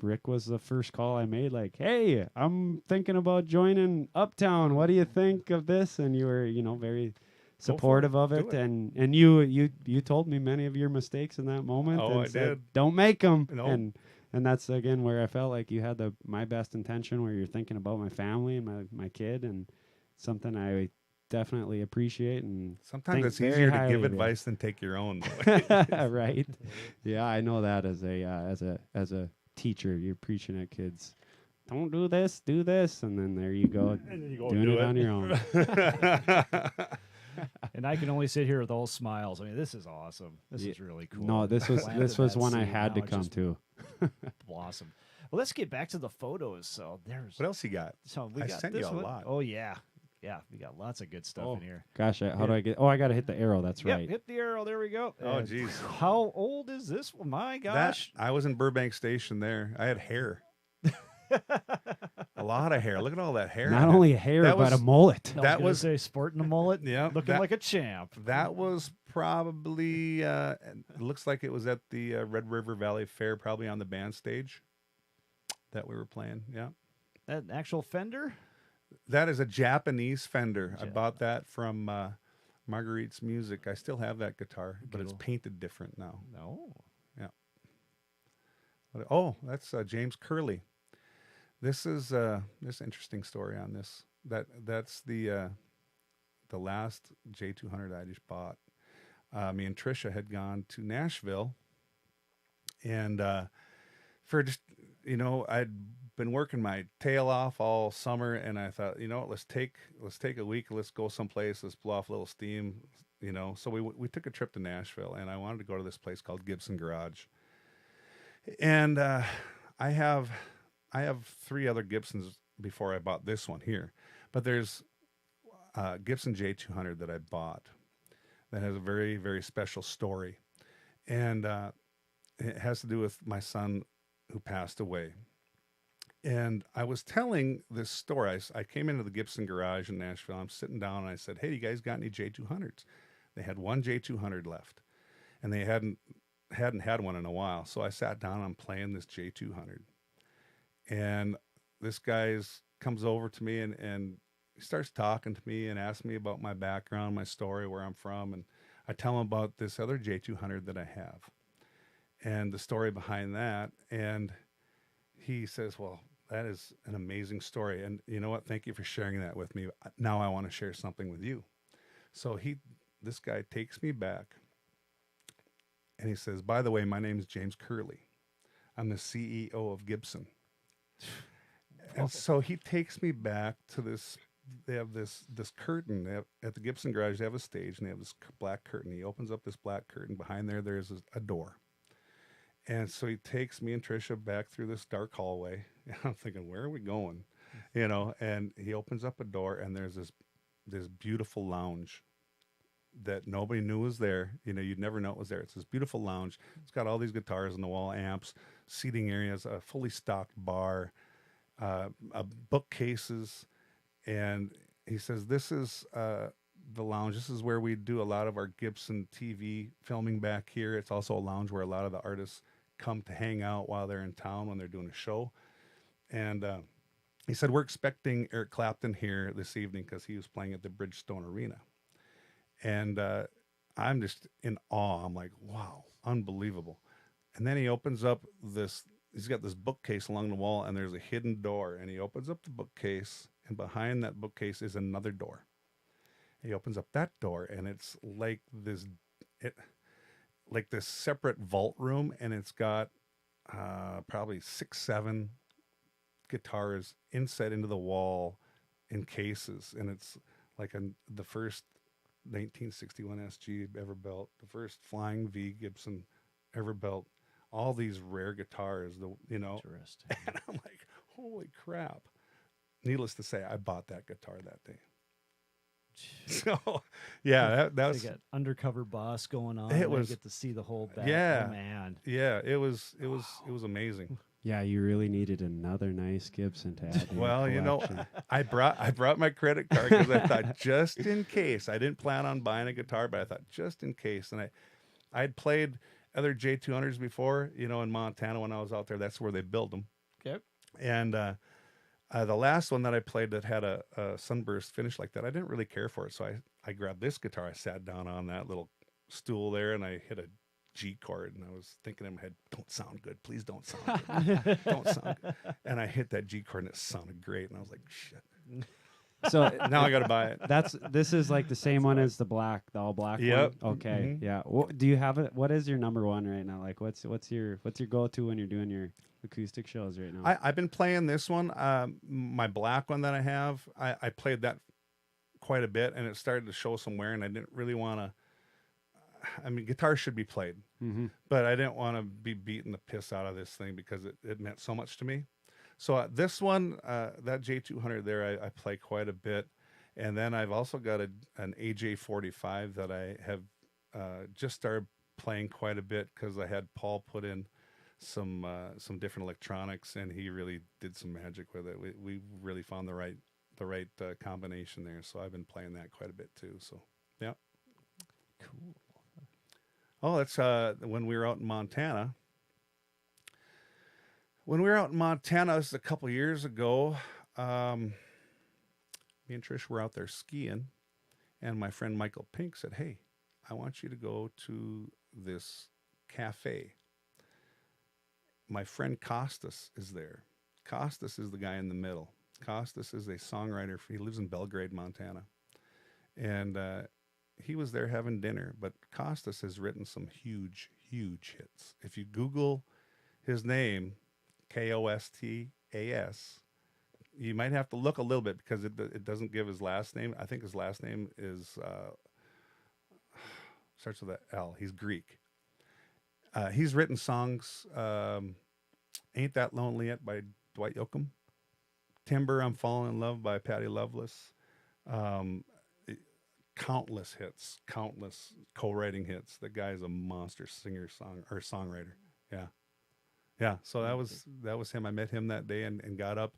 Rick was the first call I made, like, hey, I'm thinking about joining Uptown. What do you think of this? And you were, very supportive of it. And you told me many of your mistakes in that moment. Oh, and I said, did. Don't make them. No. And that's, again, where I felt like you had my best intention, where you're thinking about my family and my kid, and something I definitely appreciate. And sometimes it's easier to give advice than take your own. Right. Yeah, I know that as a teacher, you're preaching at kids, don't do this, do this, and then there you go, and then you go doing do it on your own. And I can only sit here with all smiles. I mean, this is awesome. This is really cool. No, this was one I had to come to. Awesome. Well, let's get back to the photos. So there's what else you got? So I sent this you a one. lot. Oh yeah, we got lots of good stuff in here. Gosh, how do I get? Oh, I got to hit the arrow. That's right. Hit the arrow. There we go. Oh, geez. How old is this one? My gosh. I was in Burbank Station there. I had hair. A lot of hair. Look at all that hair. Not only hair, but a mullet. That was a sporting a mullet. Yeah, looking like a champ. That was probably. It looks like it was at the Red River Valley Fair, probably on the band stage that we were playing. Yeah. That actual Fender. That is a Japanese Fender. I bought that from Marguerite's Music. I still have that guitar, but it's Cool. painted different now. No. Oh, that's James Curley. This is this interesting story on this. That's the last J200 I just bought. Me and Trisha had gone to Nashville, and for just I'd been working my tail off all summer, and I thought, what, let's take a week, let's go someplace, let's blow off a little steam, So we took a trip to Nashville, and I wanted to go to this place called Gibson Garage, and I have 3 other Gibsons before I bought this one here, but there's Gibson J200 that I bought that has a very, very special story, and it has to do with my son who passed away. And I was telling this story. I came into the Gibson Garage in Nashville. I'm sitting down, and I said, "Hey, you guys got any J200s?" They had one J200 left, and they hadn't had one in a while. So I sat down, and I'm playing this J200, and this guy comes over to me, and he starts talking to me and asks me about my background, my story, where I'm from, and I tell him about this other J200 that I have and the story behind that. And he says, "Well, that is an amazing story. And you know what? Thank you for sharing that with me. Now I want to share something with you." So this guy takes me back, and he says, "By the way, my name is James Curley. I'm the CEO of Gibson." And so he takes me back to this. They have this curtain. At the Gibson Garage, they have a stage, and they have this black curtain. He opens up this black curtain. Behind there's a door. And so he takes me and Trisha back through this dark hallway. And I'm thinking, where are we going? And he opens up a door, and there's this beautiful lounge that nobody knew was there. You'd never know it was there. It's this beautiful lounge. It's got all these guitars on the wall, amps, seating areas, a fully stocked bar, bookcases. And he says, "This is the lounge. This is where we do a lot of our Gibson TV filming back here. It's also a lounge where a lot of the artists come to hang out while they're in town when they're doing a show." And he said, "We're expecting Eric Clapton here this evening because he was playing at the Bridgestone Arena." And I'm just in awe. I'm like, wow, unbelievable. And then he opens up he's got this bookcase along the wall, and there's a hidden door. And he opens up the bookcase, and behind that bookcase is another door. He opens up that door, and it's like this separate vault room, and it's got probably 6, 7 guitars inset into the wall in cases, and it's like the first 1961 SG ever built, the first Flying V Gibson ever built, all these rare guitars, Interesting. and I'm like, holy crap. Needless to say, I bought that guitar that day. So, yeah, that was They got undercover boss going on. It was- I get to see the whole back. Yeah. Oh, man. yeah, it was amazing. Yeah, you really needed another nice Gibson to add to your Well, collection. I brought my credit card because I thought, just in case. I didn't plan on buying a guitar, but I thought just in case. And I'd played other J200s before, in Montana when I was out there. That's where they build them. Okay. And the last one that I played that had a sunburst finish like that, I didn't really care for it. So I grabbed this guitar. I sat down on that little stool there, and I hit a G chord, and I was thinking in my head, don't sound good. Please don't sound good. Don't sound good. And I hit that G chord, and it sounded great. And I was like, shit. So Now I got to buy it. this is like the same one as the all black Yep. one. Okay, Mhm. yeah. Do you have it? What is your number one right now? Like, what's your go-to when you're doing your acoustic shows right now? I've been playing this one. My black one that I have, I played that quite a bit, and it started to show some wear, and I didn't really want to. I mean, guitar should be played, but I didn't want to be beating the piss out of this thing because it meant so much to me. So this one, that J200 there, I play quite a bit. And then I've also got an AJ45 that I have just started playing quite a bit because I had Paul put in some different electronics, and he really did some magic with it. We really found the right combination there. So I've been playing that quite a bit too. So, yeah. Cool. Oh, that's when we were out in Montana. When we were out in Montana, this is a couple years ago, me and Trish were out there skiing, And my friend Michael Pink said, "Hey, I want you to go to this cafe. My friend Costas is there. Costas is the guy in the middle. Costas is a songwriter. He lives in Belgrade, Montana. And he was there having dinner. But Costas has written some huge, huge hits. If you Google his name, Kostas, you might have to look a little bit because it doesn't give his last name. I think his last name is starts with an L. He's Greek. He's written songs. Ain't That Lonely Yet by Dwight Yoakam. Timber, I'm Falling in Love by Patty Loveless. Countless hits, countless co-writing hits. The guy's a monster songwriter. Yeah. Yeah. So that was him. I met him that day and got up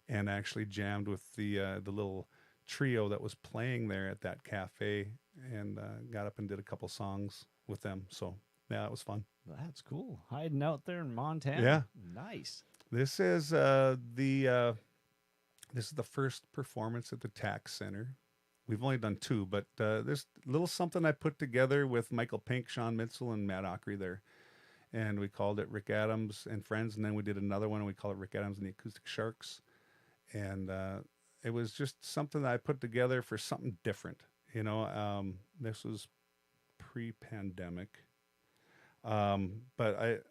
and actually jammed with the little trio that was playing there at that cafe and got up and did a couple songs with them. So yeah, it was fun. That's cool. Hiding out there in Montana. Yeah. Nice. This is the first performance at the Tax Center. We've only done 2, but there's a little something I put together with Michael Pink, Sean Mitchell, and Matt Ockery there. And we called it Rick Adams and Friends. And then we did another one, and we called it Rick Adams and the Acoustic Sharks. And it was just something that I put together for something different. You know, this was pre-pandemic. But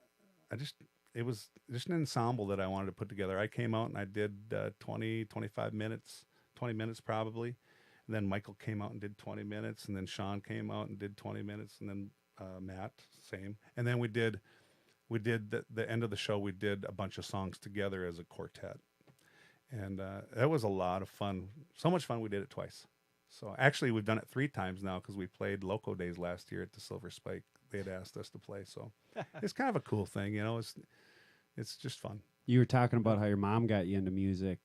it was just an ensemble that I wanted to put together. I came out and I did 20 minutes probably. And then Michael came out and did 20 minutes. And then Sean came out and did 20 minutes. And then Matt, same. And then we did the end of the show, we did a bunch of songs together as a quartet. And that was a lot of fun. So much fun we did it twice. So actually we've done it 3 times now because we played Loco Days last year at the Silver Spike. They had asked us to play. So it's kind of a cool thing, you know. It's just fun. You were talking about how your mom got you into music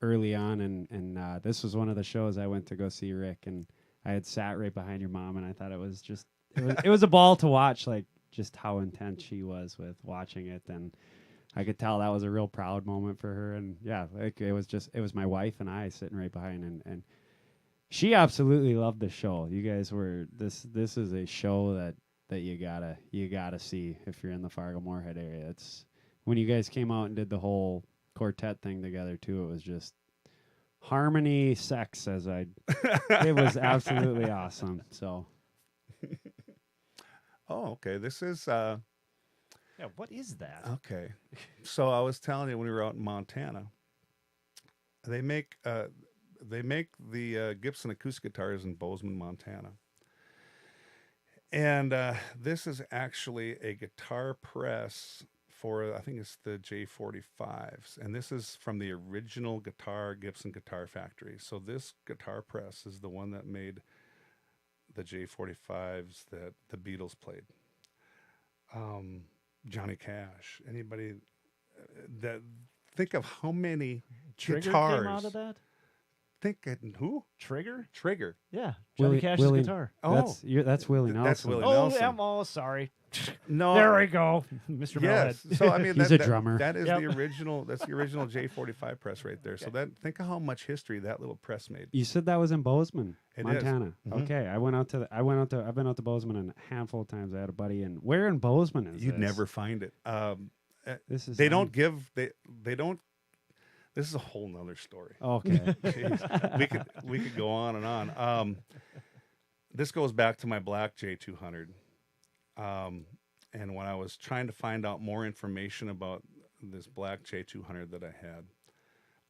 early on, and this was one of the shows I went to go see Rick, and I had sat right behind your mom, and I thought it was a ball to watch, like just how intense she was with watching it, and I could tell that was a real proud moment for her, and yeah, like it was my wife and I sitting right behind, and she absolutely loved the show. You guys were this is a show that you gotta see if you're in the Fargo Moorhead area. It's when you guys came out and did the whole quartet thing together too. It was just harmony, sex. It was absolutely awesome. So, oh, okay. This is yeah. What is that? okay. So I was telling you when we were out in Montana, they make the Gibson acoustic guitars in Bozeman, Montana. And this is actually a guitar press for, I think it's the J45s. And this is from the original Gibson Guitar Factory. So this guitar press is the one that made the J45s that the Beatles played. Johnny Cash. Anybody that think of how many Trigger guitars came out of that? Who? Trigger? Trigger. Yeah. Johnny Cash's guitar. Oh, that's Willie Nelson. That's Willie Oh, Nelson. yeah, oh, sorry. No, There we go. Mr. yes. Moorhead. So I mean, He's a drummer. That is Yep. the original. That's the original J45 press right there. So think of how much history that little press made. You said that was in Bozeman, It is. Montana. Mhm. Okay, I've been out to Bozeman a handful of times. I had a buddy, and where in Bozeman is You'd this? never find it. This is They don't give. They don't. This is a whole nother story. Okay. Jeez. we could go on and on. This goes back to my black J200. And when I was trying to find out more information about this black J200 that I had,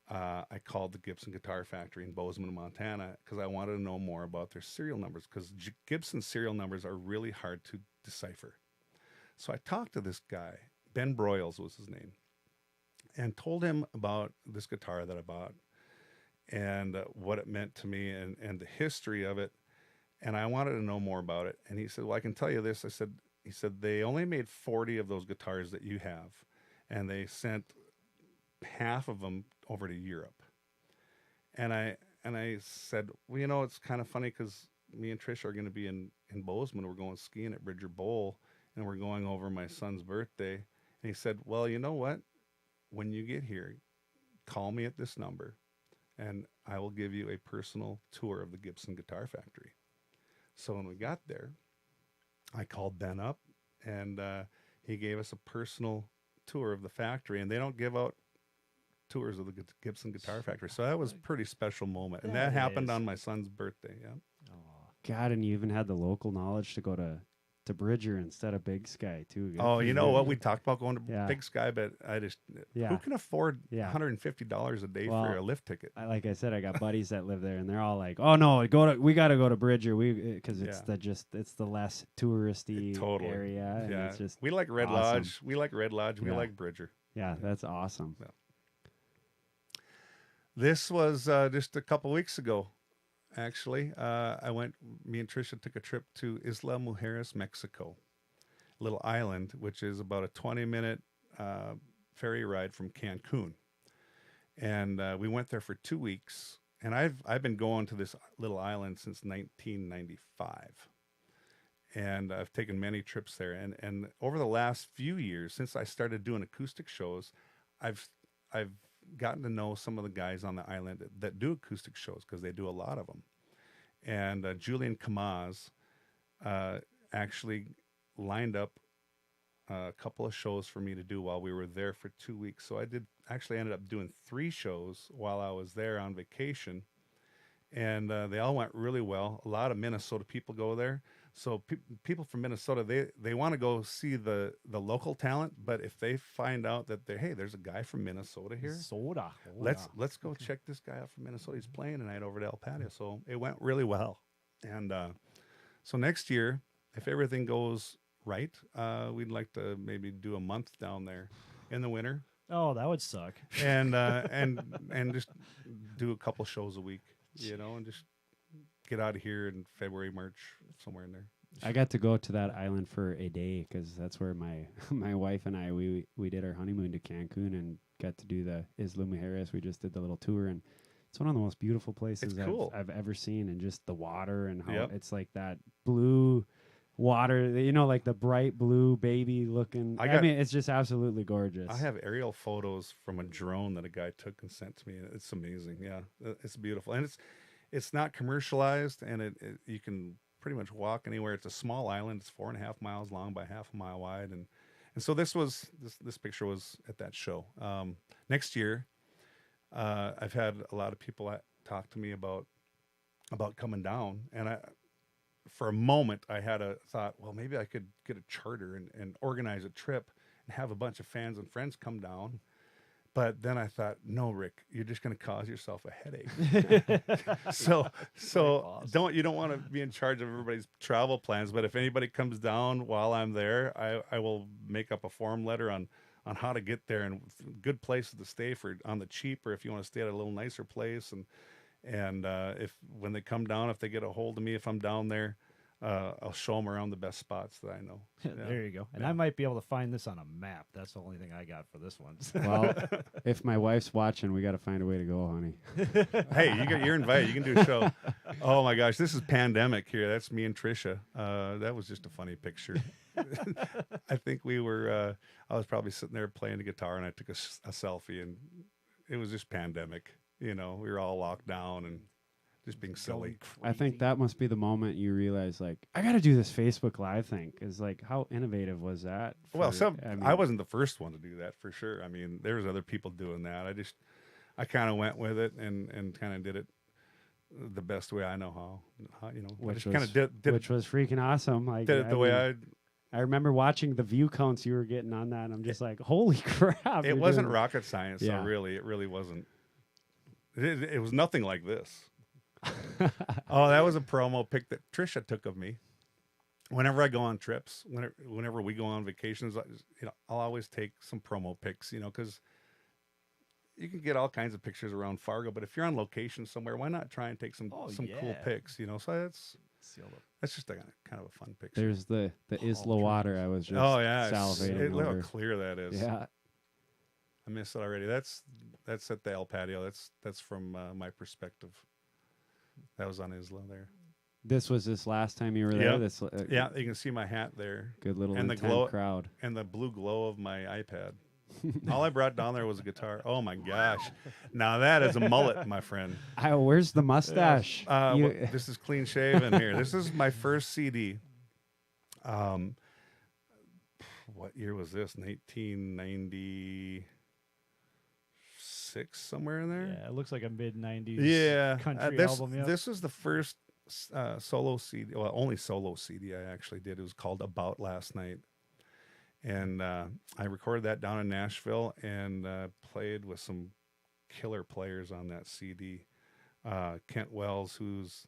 I called the Gibson Guitar Factory in Bozeman, Montana, because I wanted to know more about their serial numbers, because Gibson serial numbers are really hard to decipher. So I talked to this guy, Ben Broyles was his name, and told him about this guitar that I bought and what it meant to me and the history of it. And I wanted to know more about it. And he said, well, I can tell you this. He said, they only made 40 of those guitars that you have, and they sent half of them over to Europe. And I said, well, you know, it's kind of funny because me and Trish are going to be in Bozeman. We're going skiing at Bridger Bowl, and we're going over my son's birthday. And he said, well, you know what? When you get here, call me at this number, and I will give you a personal tour of the Gibson Guitar Factory. So when we got there, I called Ben up, and he gave us a personal tour of the factory, and they don't give out tours of the Gibson Guitar Factory. So that was a pretty special moment, and that happened on my son's birthday. Yeah. God, and you even had the local knowledge to go to Bridger instead of Big Sky too. Good Oh, for you know what? We talked about going to Big Sky, but I just who can afford $150 a day for a lift ticket? Like I said, I got buddies that live there, and they're all like, "Oh no, we got to go to Bridger, because it's the less touristy area." And it's just we like Red Lodge. We like Red Lodge. We like Bridger. Yeah, that's awesome. Yeah. This was just a couple weeks ago. Actually, me and Tricia took a trip to Isla Mujeres, Mexico, a little island, which is about a 20-minute ferry ride from Cancun. And we went there for 2 weeks. And I've been going to this little island since 1995. And I've taken many trips there. And over the last few years, since I started doing acoustic shows, I've gotten to know some of the guys on the island that do acoustic shows, because they do a lot of them. And Julian Kamaz actually lined up a couple of shows for me to do while we were there for 2 weeks. So I ended up doing 3 shows while I was there on vacation. And they all went really well. A lot of Minnesota people go there. So people from Minnesota, they want to go see the local talent, but if they find out that there's a guy from Minnesota here, let's go check this guy out from Minnesota. He's playing tonight over at El Patio. So it went really well. And so next year, if everything goes right, we'd like to maybe do a month down there in the winter. Oh, that would suck. And just do a couple shows a week, and just get out of here in February, March, somewhere in there. I got to go to that island for a day, because that's where my wife and I we did our honeymoon to Cancun and got to do the Isla Mujeres. We just did the little tour, and it's one of the most beautiful places I've ever seen, and just the water and how it's like that blue water, like the bright blue baby looking. I mean, it's just absolutely gorgeous. I have aerial photos from a drone that a guy took and sent to me. It's amazing. Yeah, it's beautiful, and it's not commercialized, and you can pretty much walk anywhere. It's a small island. It's 4.5 miles long by half a mile wide, and so this picture was at that show. Next year, I've had a lot of people talk to me about coming down, and for a moment I had a thought, well, maybe I could get a charter and organize a trip and have a bunch of fans and friends come down. But then I thought, no, Rick, you're just going to cause yourself a headache. So you don't want to be in charge of everybody's travel plans. But if anybody comes down while I'm there, I will make up a form letter on how to get there and good places to stay for on the cheap, or if you want to stay at a little nicer place. And if when they come down, if they get a hold of me, if I'm down there, I'll show them around the best spots that I know. There you go. And I might be able to find this on a map. That's the only thing I got for this one. Well, if my wife's watching, we got to find a way to go, honey. Hey, you're invited. You can do a show. Oh my gosh, this is pandemic here. That's me and Tricia. That was just a funny picture. I think we were. I was probably sitting there playing the guitar, and I took a selfie, and it was just pandemic. We were all locked down and just being silly. I think that must be the moment you realize, like, I got to do this Facebook Live thing. Because, like, how innovative was that? I wasn't the first one to do that, for sure. I mean, there was other people doing that. I kind of went with it and kind of did it the best way I know how. Which was freaking awesome. Like, did it the way I remember watching the view counts you were getting on that, and I'm just like, holy crap. It wasn't rocket science, so really, it really wasn't. It was nothing like this. Oh, that was a promo pic that Tricia took of me. Whenever I go on trips, whenever we go on vacations, I'll always take some promo pics, because you can get all kinds of pictures around Fargo. But if you're on location somewhere, why not try and take some cool pics? So that's just a kind of a fun picture. There's the Isla water. I was just salivating look over. how clear that is. Yeah, I miss it already. That's at the El Patio. That's from my perspective. That was on Isla there. This was this last time you were there? Yeah, you can see my hat there. Good little and intense crowd. And the blue glow of my iPad. All I brought down there was a guitar. Oh my gosh! Now that is a mullet, my friend. Where's the mustache? This is clean shaven here. This is my first CD. What year was this? 1996, somewhere in there. Yeah, it looks like a mid '90s country this, album. Yep. This was the first solo CD. Well, only solo CD I actually did. It was called About Last Night, and I recorded that down in Nashville and played with some killer players on that CD. Kent Wells, who's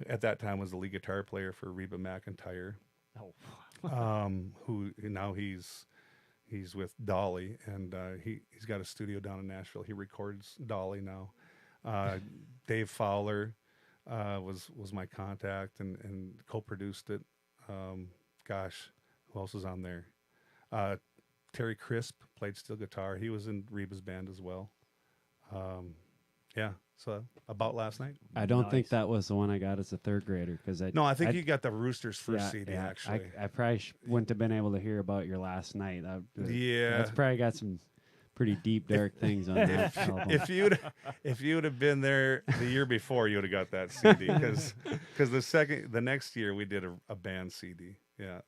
at that time was the lead guitar player for Reba McEntire. Oh. Who now he's with Dolly, and he's got a studio down in Nashville. He records Dolly now. Dave Fowler was my contact and co-produced it. Gosh, who else was on there? Terry Crisp played steel guitar. He was in Reba's band as well. So About Last Night. I don't think that was the one I got as a third grader I think you got the Roosters first CD actually. I probably wouldn't have been able to hear about your last night. That's probably got some pretty deep dark things on that album. If you'd have been there the year before, you would have got that CD because the next year we did a band CD. Yeah.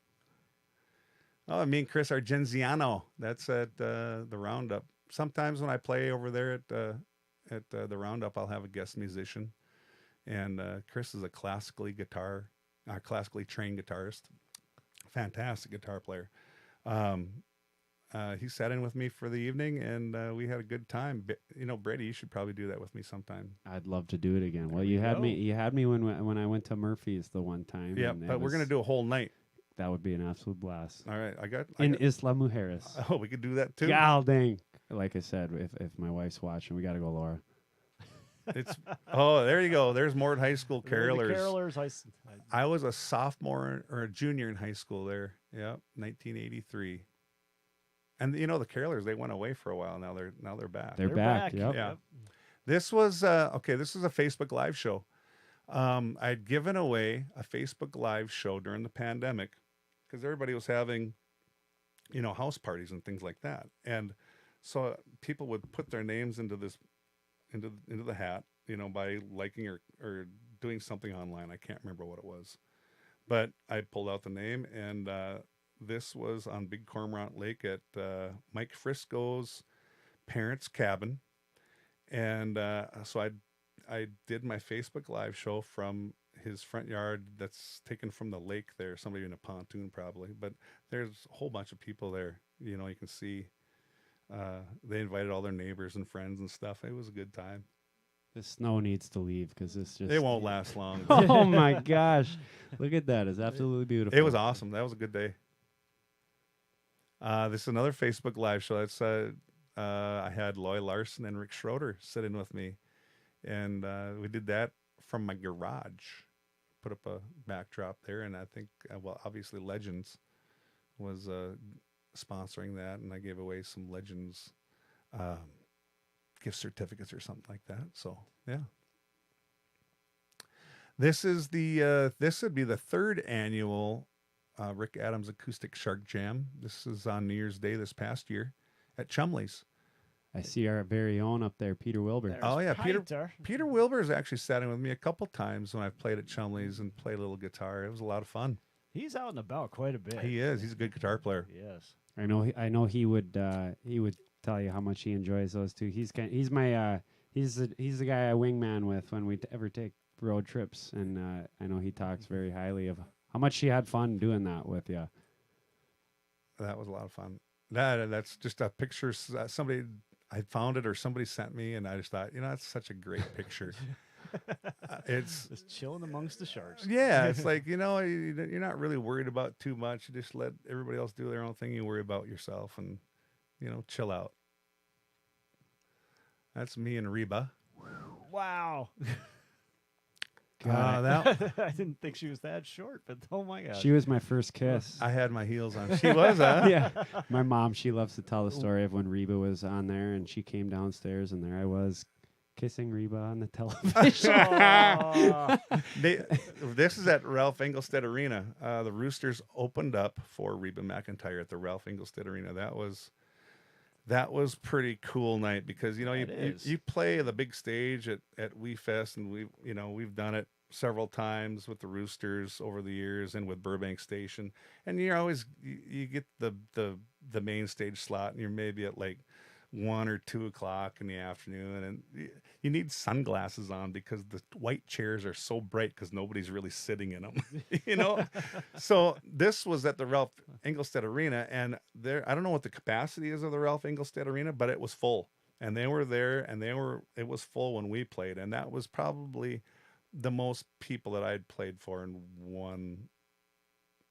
Oh, me and Chris Argenziano. That's at the Roundup. Sometimes when I play over there at the Roundup, I'll have a guest musician, and Chris is a classically trained guitarist, fantastic guitar player. He sat in with me for the evening, and we had a good time. Brady, you should probably do that with me sometime. I'd love to do it again. Well, you had me when I went to Murphy's the one time. Yeah, but we're gonna do a whole night. That would be an absolute blast. All right, I got Isla Mujeres. Oh, we could do that too. God dang. Like I said, if my wife's watching, we got to go, Laura. There you go. There's Moorhead High School carolers. Carolers. I was a sophomore or a junior in high school there. Yeah, 1983. And the carolers, they went away for a while. Now they're back. They're back. Yep. Yeah. This was This was a Facebook Live show. I'd given away a Facebook Live show during the pandemic because everybody was having, house parties and things like that, and so people would put their names into the hat, by liking or doing something online. I can't remember what it was, but I pulled out the name, and this was on Big Cormorant Lake at Mike Frisco's parents' cabin, and so I did my Facebook Live show from his front yard that's taken from the lake there, somebody in a pontoon probably, but there's a whole bunch of people there. You can see they invited all their neighbors and friends and stuff. It was a good time. The snow needs to leave because it's just... It won't last long. Oh my gosh. Look at that. It's absolutely beautiful. It was awesome. That was a good day. This is another Facebook Live show. That's I had Loy Larson and Rick Schroeder sitting with me. And we did that from my garage. Put up a backdrop there, and I think, obviously Legends was sponsoring that, and I gave away some Legends gift certificates or something like that. So yeah, this would be the third annual Rick Adams Acoustic Shark Jam. This is on New Year's Day this past year at Chumley's. I see our very own up there, Peter Wilbur. Peter Wilbur has actually sat in with me a couple times when I've played at Chumley's and played a little guitar. It was a lot of fun. He's out and about quite a bit. He is. He's a good guitar player. Yes. I know he would tell you how much he enjoys those two. He's the guy I wingman with when we ever take road trips, and I know he talks very highly of how much he had fun doing that with you. That was a lot of fun. That's just a picture somebody I found it or somebody sent me, and I just thought, that's such a great picture. It's just chilling amongst the sharks. Yeah, it's like, you're not really worried about too much. You just let everybody else do their own thing. You worry about yourself and, chill out. That's me and Reba. Wow. God, I didn't think she was that short, but oh my God. She was my first kiss. I had my heels on. She was, huh? Yeah. My mom, she loves to tell the story of when Reba was on there, and she came downstairs, and there I was kissing Reba on the television. This is at Ralph Engelstad Arena. The Roosters opened up for Reba McEntire at the Ralph Engelstad Arena. that was pretty cool night because you It is. you play the big stage at Wii Fest, and we've done it several times with the Roosters over the years and with Burbank Station, and you're always you get the main stage slot, and you're maybe at like 1 or 2 o'clock in the afternoon, and you need sunglasses on because the white chairs are so bright because nobody's really sitting in them. So this was at the Ralph Engelstad Arena, and I don't know what the capacity is of the Ralph Engelstad Arena, but it was full, and they were there, and it was full when we played, and that was probably the most people that I'd played for in one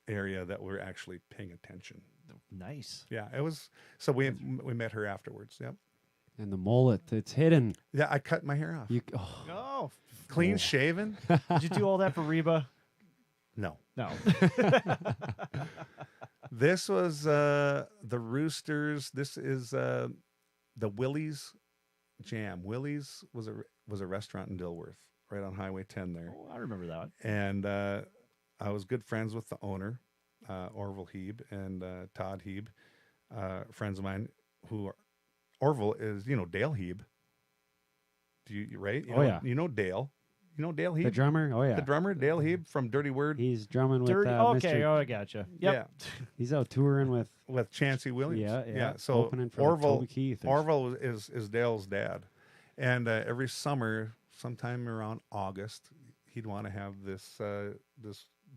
area that were actually paying attention. Nice. Yeah, it was. So we met her afterwards. Yep. And the mullet, it's hidden. Yeah, I cut my hair off. Oh, Clean shaven? did you do all that for Reba? No. No. This was the Roosters. This is the Willie's Jam. Willie's was a restaurant in Dilworth, right on Highway 10 there. Oh, I remember that. And I was good friends with the owner, Orville Heeb and Todd Heeb, friends of mine who are, Orville is, Dale Heeb. Right? Yeah. You know Dale. You know Dale Heeb? The drummer? Oh, yeah. The drummer, Dale Heeb from Dirty Word. He's drumming with Okay, Mr. oh, I gotcha. Yep. Yeah. He's out touring with Chancey Williams. Yeah. So opening for Orville, Toby Keith. Orville is Dale's dad. And every summer, sometime around August, he'd want to have this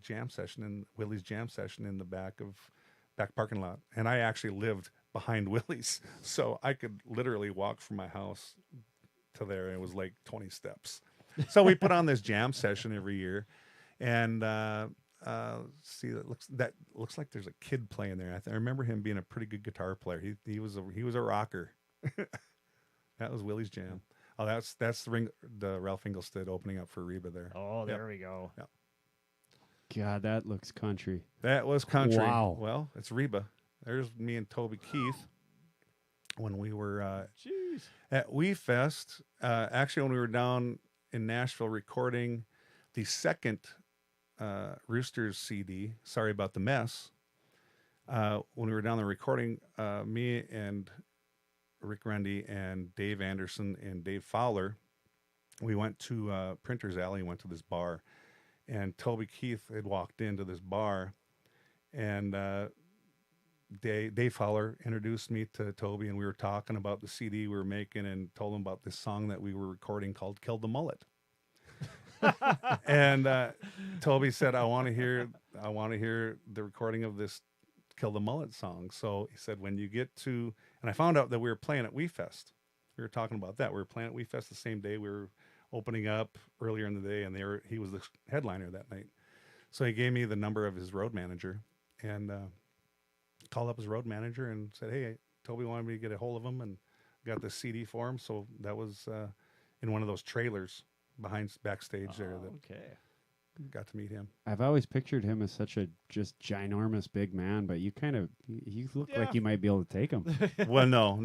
jam session Willie's jam session in the back parking lot. And I actually lived behind Willie's, so I could literally walk from my house to there. It was like 20 steps. So we put on this jam session every year, and see, that looks like there's a kid playing there. I remember him being a pretty good guitar player. He was a rocker. That was Willie's Jam. Oh, that's the Ralph Engelstad opening up for Reba there. Oh, there we go. Yep. God, that looks country. That was country. Wow. Well, it's Reba. There's me and Toby Keith when we were at Wii Fest. Actually, when we were down in Nashville recording the second Roosters CD, Sorry About the Mess. When we were down there recording, me and Rick Rundy and Dave Anderson and Dave Fowler, we went to Printer's Alley and went to this bar. And Toby Keith had walked into this bar, and Dave Fowler introduced me to Toby, and we were talking about the CD we were making and told him about this song that we were recording called Kill the Mullet. And Toby said, I want to hear the recording of this Kill the Mullet song. So he said, when you get to, and I found out that we were playing at Wii Fest. We were talking about that. We were playing at Wii Fest the same day. We were opening up earlier in the day, and he was the headliner that night. So he gave me the number of his road manager, and called up his road manager and said, hey, Toby wanted me to get a hold of him, and got the CD for him. So that was in one of those trailers backstage there that got to meet him. I've always pictured him as such a just ginormous big man, but you look like you might be able to take him. Well, no.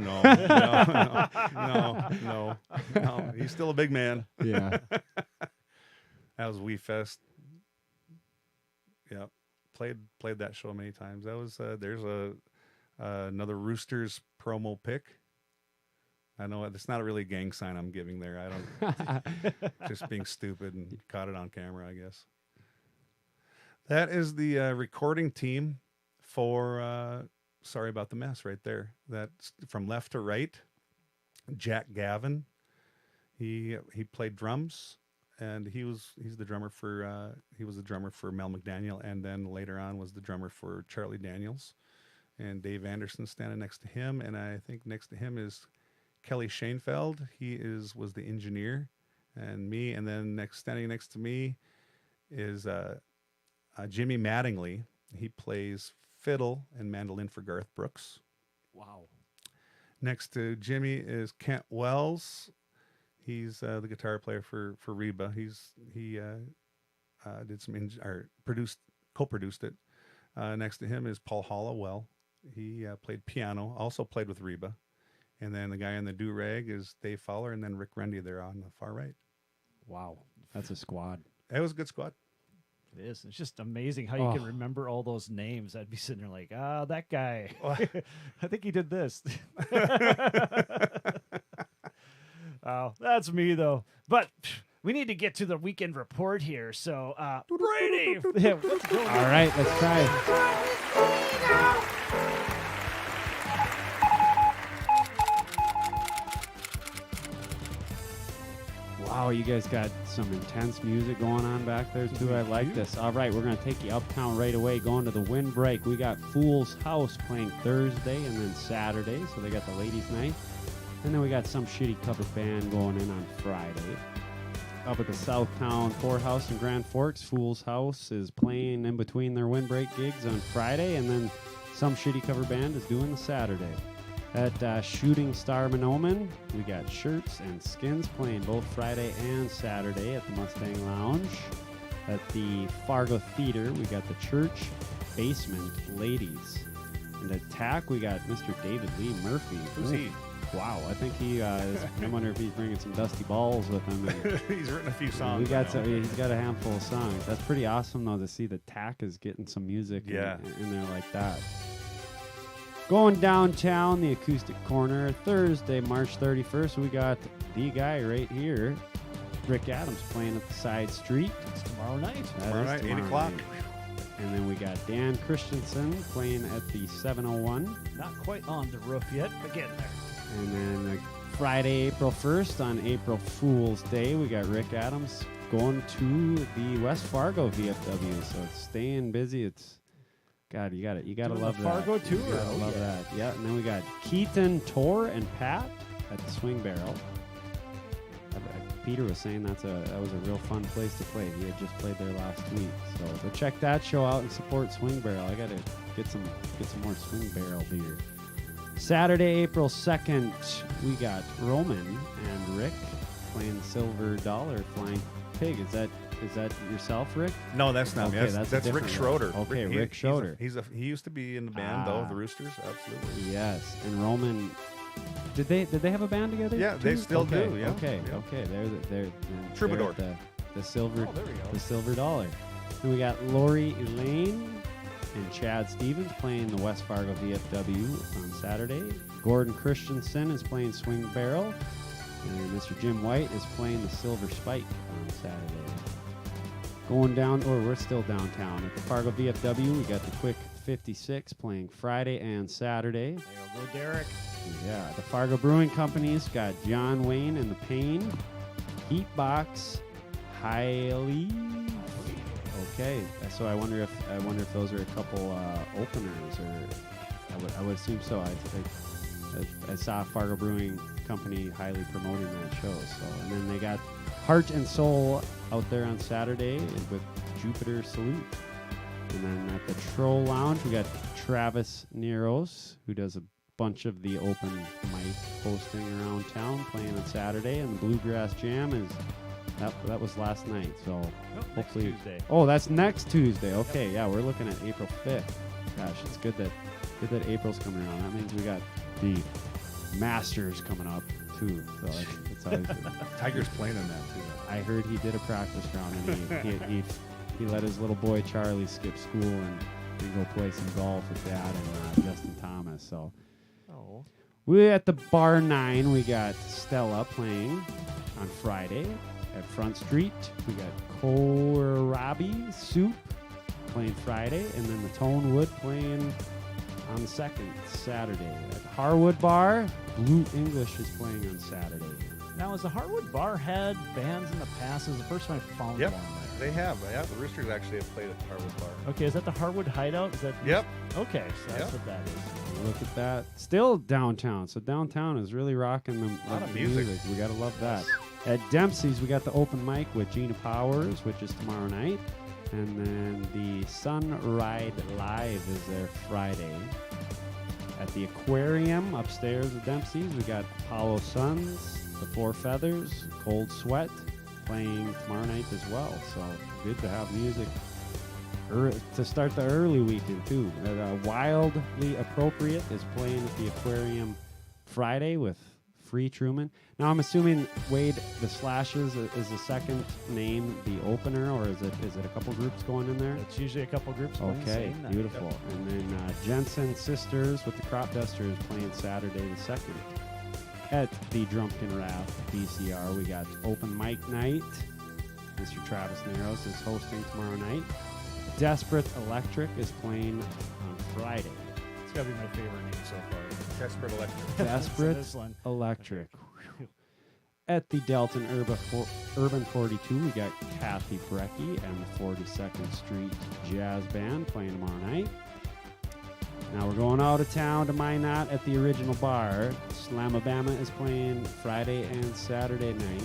He's still a big man. Yeah. That was Wii Fest. Yeah, played that show many times. That was there's another Roosters promo pic. I know it's not really a gang sign I'm giving there. I don't just being stupid and caught it on camera, I guess. That is the recording team for Sorry About the Mess right there. That's from left to right. Jack Gavin. He played drums, and he's the drummer for he was the drummer for Mel McDaniel, and then later on was the drummer for Charlie Daniels. And Dave Anderson standing next to him, and I think next to him is Kelly Schoenfeld. He was the engineer, and me, and then standing next to me is Jimmy Mattingly. He plays fiddle and mandolin for Garth Brooks. Wow. Next to Jimmy is Kent Wells. He's the guitar player for Reba. He did some co-produced it. Next to him is Paul Hollowell. He played piano, also played with Reba. And then the guy in the do-rag is Dave Fowler, and then Rick Rundy there on the far right. Wow. That's a squad. It was a good squad. It is. It's just amazing how you can remember all those names. I'd be sitting there like, that guy. I think he did this. Oh, that's me, though. But we need to get to the weekend report here. So, Brady. Yeah, let's go. All right, let's try. Wow, you guys got some intense music going on back there, too. I like this. All right, we're going to take you uptown right away, going to the windbreak. We got Fool's House playing Thursday and then Saturday, so they got the ladies' night. And then we got some shitty cover band going in on Friday. Up at the Southtown Poorhouse in Grand Forks, Fool's House is playing in between their windbreak gigs on Friday, and then some shitty cover band is doing the Saturday. At Shooting Star Monoman, we got Shirts and Skins playing both Friday and Saturday at the Mustang Lounge. At the Fargo Theater, we got the Church Basement Ladies. And at TAC, we got Mr. David Lee Murphy. Who's he? Wow, I think he is. I wonder if he's bringing some dusty balls with him. He's written a few songs. He's got a handful of songs. That's pretty awesome, though, to see that TAC is getting some music in there like that. Going downtown, the Acoustic Corner, Thursday, March 31st, we got the guy right here, Rick Adams, playing at the Side Street. It's tomorrow night. Tomorrow night, 8 o'clock. And then we got Dan Christensen playing at the 701. Not quite on the roof yet, but getting there. And then Friday, April 1st, on April Fool's Day, we got Rick Adams going to the West Fargo VFW. So it's staying busy. It's God, you gotta love that. Fargo tour. You gotta love that. Yeah, and then we got Keaton, Tor, and Pat at the Swing Barrel. Peter was saying that was a real fun place to play. He had just played there last week, so check that show out and support Swing Barrel. I gotta get some more Swing Barrel beer. Saturday, April 2nd, we got Roman and Rick playing Silver Dollar Flying Pig. Is that yourself, Rick? No, that's not me. Okay, That's Rick Schroeder. Okay, Rick Schroeder. He used to be in the band though, the Roosters. Absolutely. Yes, and Roman. Did they have a band together? Yeah, they still do. Yeah. Okay. Yeah. Okay. They're Troubadour. The silver. Oh, there we go. The Silver Dollar. And we got Lori Elaine and Chad Stevens playing the West Fargo VFW on Saturday. Gordon Christensen is playing Swing Barrel, and Mr. Jim White is playing the Silver Spike on Saturday. Going down, or we're still downtown at the Fargo VFW. We got the Quick 56 playing Friday and Saturday. There you go, Derek. Yeah, the Fargo Brewing Company's got John Wayne and the Pain, Heatbox, Highly. Okay, so I wonder if those are a couple openers, or I would assume so. I saw Fargo Brewing Company highly promoting that show. So, and then they got Heart and Soul out there on Saturday with Jupiter Salute. And then at the Troll Lounge, we got Travis Neros, who does a bunch of the open mic hosting around town, playing on Saturday. And the Bluegrass Jam is that was last night. So hopefully, next Tuesday. Oh, that's next Tuesday. Okay, yeah, we're looking at April 5th. Gosh, it's good that April's coming around. That means we got the Masters coming up too. So it's always good. Tiger's playing in that too. I heard he did a practice round, and he let his little boy Charlie skip school and go play some golf with Dad and Justin Thomas. So we at the Bar 9, we got Stella playing on Friday at Front Street. We got Kohlrabi Soup playing Friday, and then the Tonewood playing on the second Saturday. At Harwood Bar, Blue English is playing on Saturday. Now, has the Harwood Bar had bands in the past? This is the first time I found Yep, one they have. Yeah, the Roosters actually have played at the Harwood Bar. there. Okay, is that the Harwood Hideout? Is that? Yep. Okay, so that's what that is. Look at that. Still downtown. So downtown is really rocking the lot of music. We got to love that. At Dempsey's, we got the open mic with Gina Powers, which is tomorrow night. And then the Sun Ride Live is there Friday. At the Aquarium upstairs at Dempsey's, we got Apollo Suns, the Four Feathers, Cold Sweat playing tomorrow night as well. So good to have music to start the early weekend too. Wildly Appropriate is playing at the Aquarium Friday with Free Truman. Now I'm assuming Wade, the Slashes is the second name, the opener, or is it a couple groups going in there? It's usually a couple groups. playing the Okay, same night. beautiful. And then Jensen Sisters with the Crop Dusters playing Saturday the 2nd at the Drumpkin Raft BCR. We got open mic night. Mr. Travis Narrows is hosting tomorrow night. Desperate Electric is playing on Friday. It's got to be my favorite name so far. Desperate Electric. Desperate This one. Electric. At the Delton Urban 42, we got Kathy Brecky and the 42nd Street Jazz Band playing tomorrow night. Now we're going out of town to Minot at the Original Bar. Slamabama is playing Friday and Saturday night.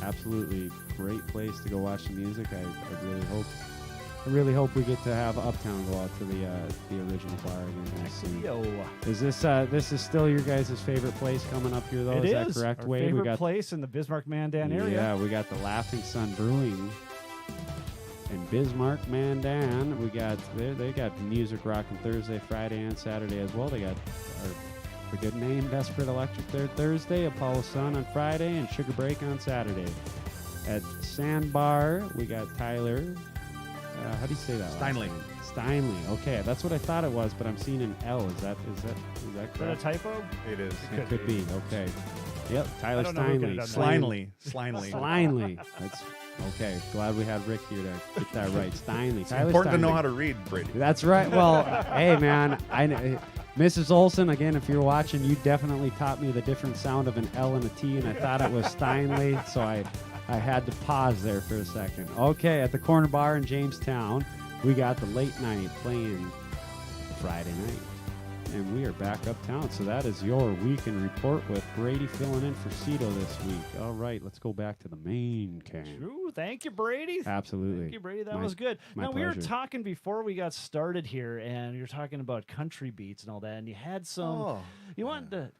Absolutely great place to go watch the music. I really hope we get to have Uptown go out to the Original Bar again very soon. Yo. Is this is still your guys' favorite place coming up here though? It is is that correct, our Wade? favorite We got place in the Bismarck-Mandan area. Yeah, we got the Laughing Sun Brewing in Bismarck, Mandan. We got they got music rocking Thursday, Friday, and Saturday as well. They got the good name Desperate Electric there Thursday, Apollo Sun on Friday, and Sugar Break on Saturday. At Sandbar, we got Tyler. How do you say that? Steinley. Steinley. Okay, that's what I thought it was, but I'm seeing an L. Is that Is that a correct? typo? It is. It could be. Okay. Yep. Tyler I don't know who could've Steinley. done that. Slinely. Steinley. That's okay. Glad we had Rick here to get that right. Steinley. It's Tyler important to know Steinley. how to read, Brady. That's right. Well, hey man, Mrs. Olson, again, if you're watching, you definitely taught me the different sound of an L and a T, and I thought it was Steinley, so I had to pause there for a second. Okay, at the Corner Bar in Jamestown, we got the late night playing Friday night. And we are back uptown. So that is your weekend report with Brady filling in for Cito this week. All right, let's go back to the main camp. True. Thank you, Brady. Absolutely. Thank you, Brady. That My- was good. my Now, we were pleasure. talking before we got started here, and you're talking about country beats and all that, and you had some, you wanted to,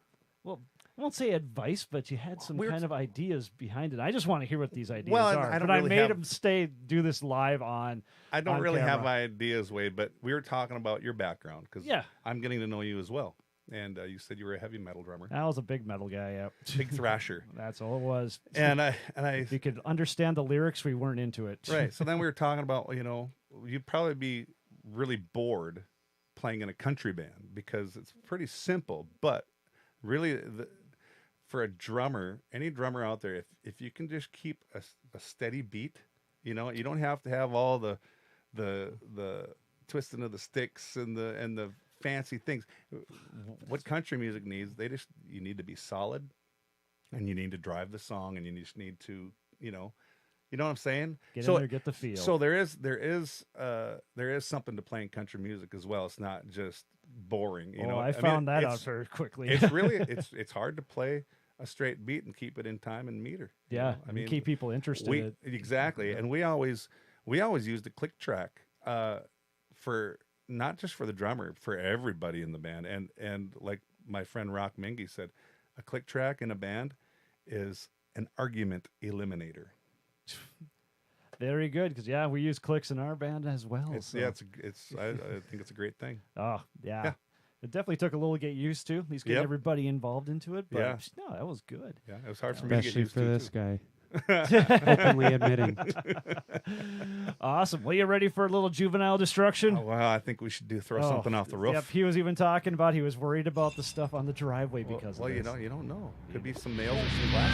well, I won't say advice, but you had some kind of ideas behind it. I just want to hear what these ideas are. I don't but really I made have- them do this live on. I don't on really have camera. ideas, Wade, but we were talking about your background because Yeah. I'm getting to know you as well. And you said you were a heavy metal drummer, I was a big metal guy. Yeah, big thrasher, that's all it was. and I If you could understand the lyrics, we weren't into it. right. So then we were talking about you'd probably be really bored playing in a country band because it's pretty simple, but really for a drummer, any drummer out there, if you can just keep a steady beat, you don't have to have all the twisting of the sticks and the fancy things. What country music needs, you need to be solid, and you need to drive the song, and you just need to, you know what I'm saying? Get in there, get the feel. So there is something to playing country music as well. It's not just boring. I found that out very quickly. It's really it's hard to play a straight beat and keep it in time and meter. Yeah, I mean, keep people interested. Exactly, and we always used a click track for not just for the drummer, for everybody in the band, and like my friend Rock Mingy said, a click track in a band is an argument eliminator. Very good, because we use clicks in our band as well. I think it's a great thing. Oh yeah. Yeah. It definitely took a little to get used to. At least getting Yep. everybody involved into it. But Yeah. no, that was good. Yeah, it was hard for me to get Especially used for to this too. guy. Openly admitting. Awesome. Well, you ready for a little juvenile destruction? Oh, well, I think we should throw something off the roof. Yep, he was even talking about he was worried about the stuff on the driveway because Well, of you this. don't know. Could be some nails or some glass.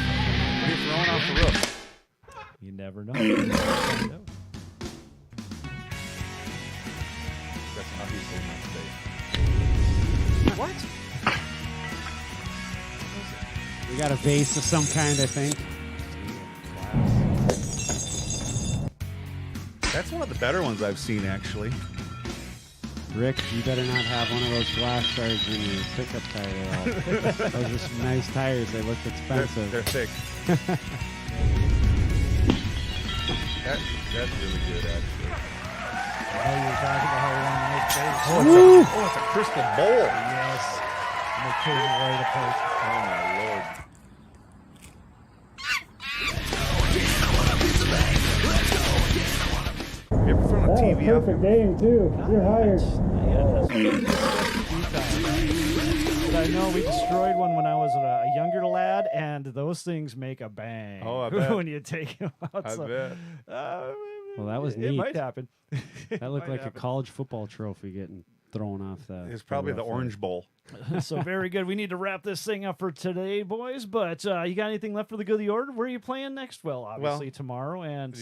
Could be thrown off the roof. You never know. You never find out. That's obviously not safe. What? We got a vase of some kind, I think. That's one of the better ones I've seen, actually. Rick, you better not have one of those glass shards in your pickup tire. Those are some nice tires. They look expensive. They're thick. That's really good, actually. Oh, you were talking about how we want a nice face. It's a crystal bowl. Yes. I'm a kid right apart. Oh, my Lord. You ever thrown a TV up? Perfect game too. You're hired. but I know we destroyed one when I was a younger lad, and those things make a bang. Oh, I bet. when you take them out. I bet. Well, that was it neat. might happen. That looked like a college football trophy getting thrown off the. It's probably the roof. Orange Bowl. So very good. We need to wrap this thing up for today, boys. But you got anything left for the good of the order? Where are you playing next? Well, obviously tomorrow and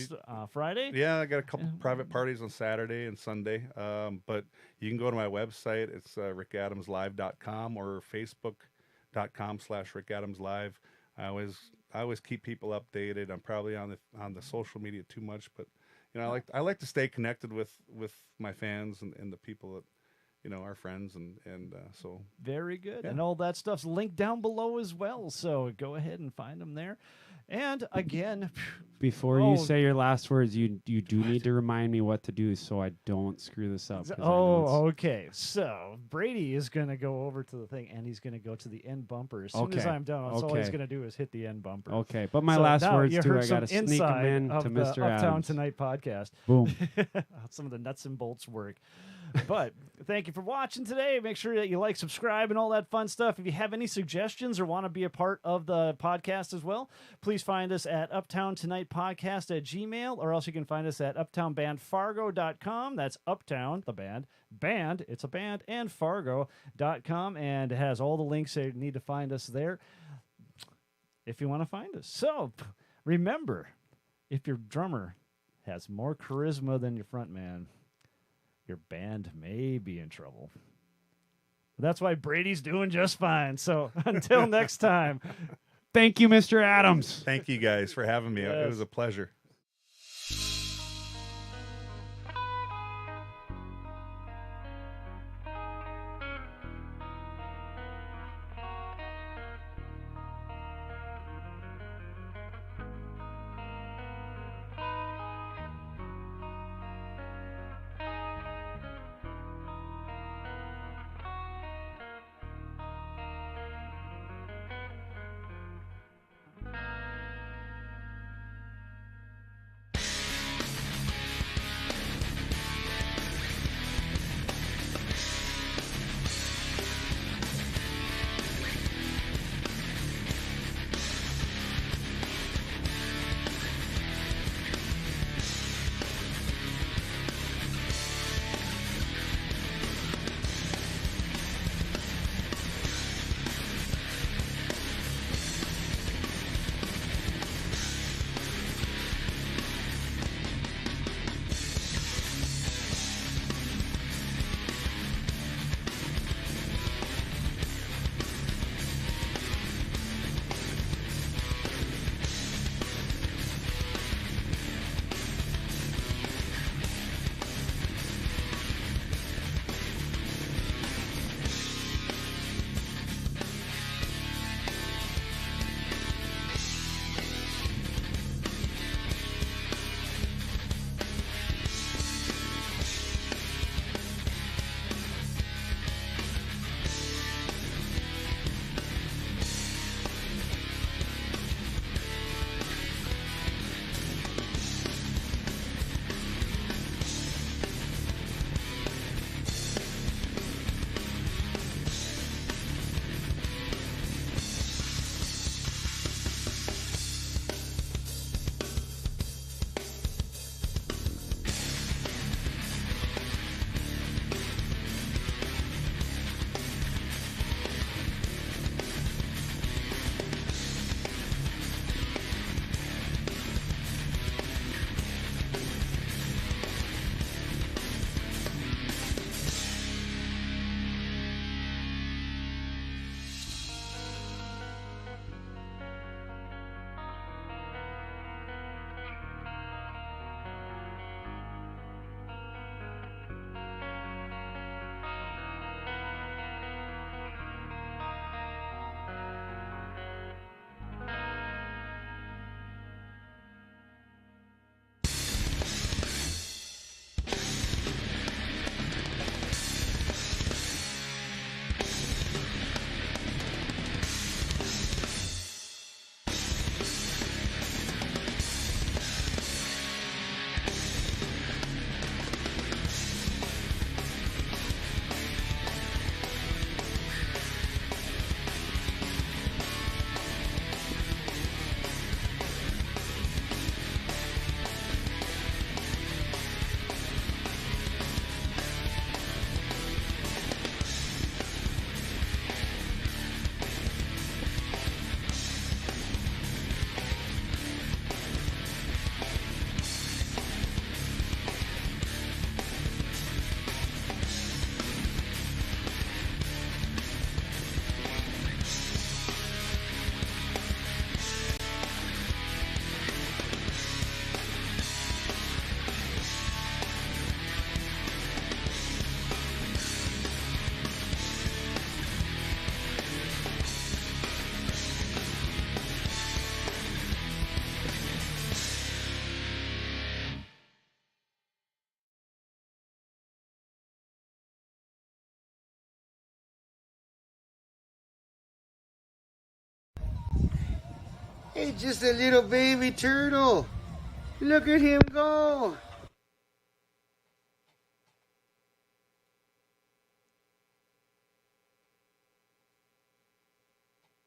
Friday. Yeah, I got a couple private parties on Saturday and Sunday. But you can go to my website. It's rickadamslive.com or facebook.com/rickadamslive. I always keep people updated. I'm probably on the social media too much, but I like to stay connected with my fans and the people that our friends and so Very good. Yeah. And all that stuff's linked down below as well. So go ahead and find them there. And again, Before you say your last words, you do need to remind me what to do so I don't screw this up. 'cause I know it's- Okay. So Brady is going to go over to the thing, and he's going to go to the end bumper as soon as Okay. I'm done. That's all he's Okay. going to do is hit the end bumper. Okay, but my So last now words you too, heard I got to some sneak them inside in of to the Mr. Uptown Adams. Tonight podcast. Boom. Some of the nuts and bolts work. But thank you for watching today. Make sure that you like, subscribe, and all that fun stuff. If you have any suggestions or want to be a part of the podcast as well, please find us at uptowntonightpodcast@gmail, or else you can find us at uptownbandfargo.com. That's Uptown, the band, it's a band, and fargo.com, and it has all the links that you need to find us there if you want to find us. So remember, if your drummer has more charisma than your front man, your band may be in trouble. That's why Brady's doing just fine. So until next time. Thank you, Mr. Adams. thank you guys for having me. Yes. It was a pleasure. It's just a little baby turtle. Look at him go.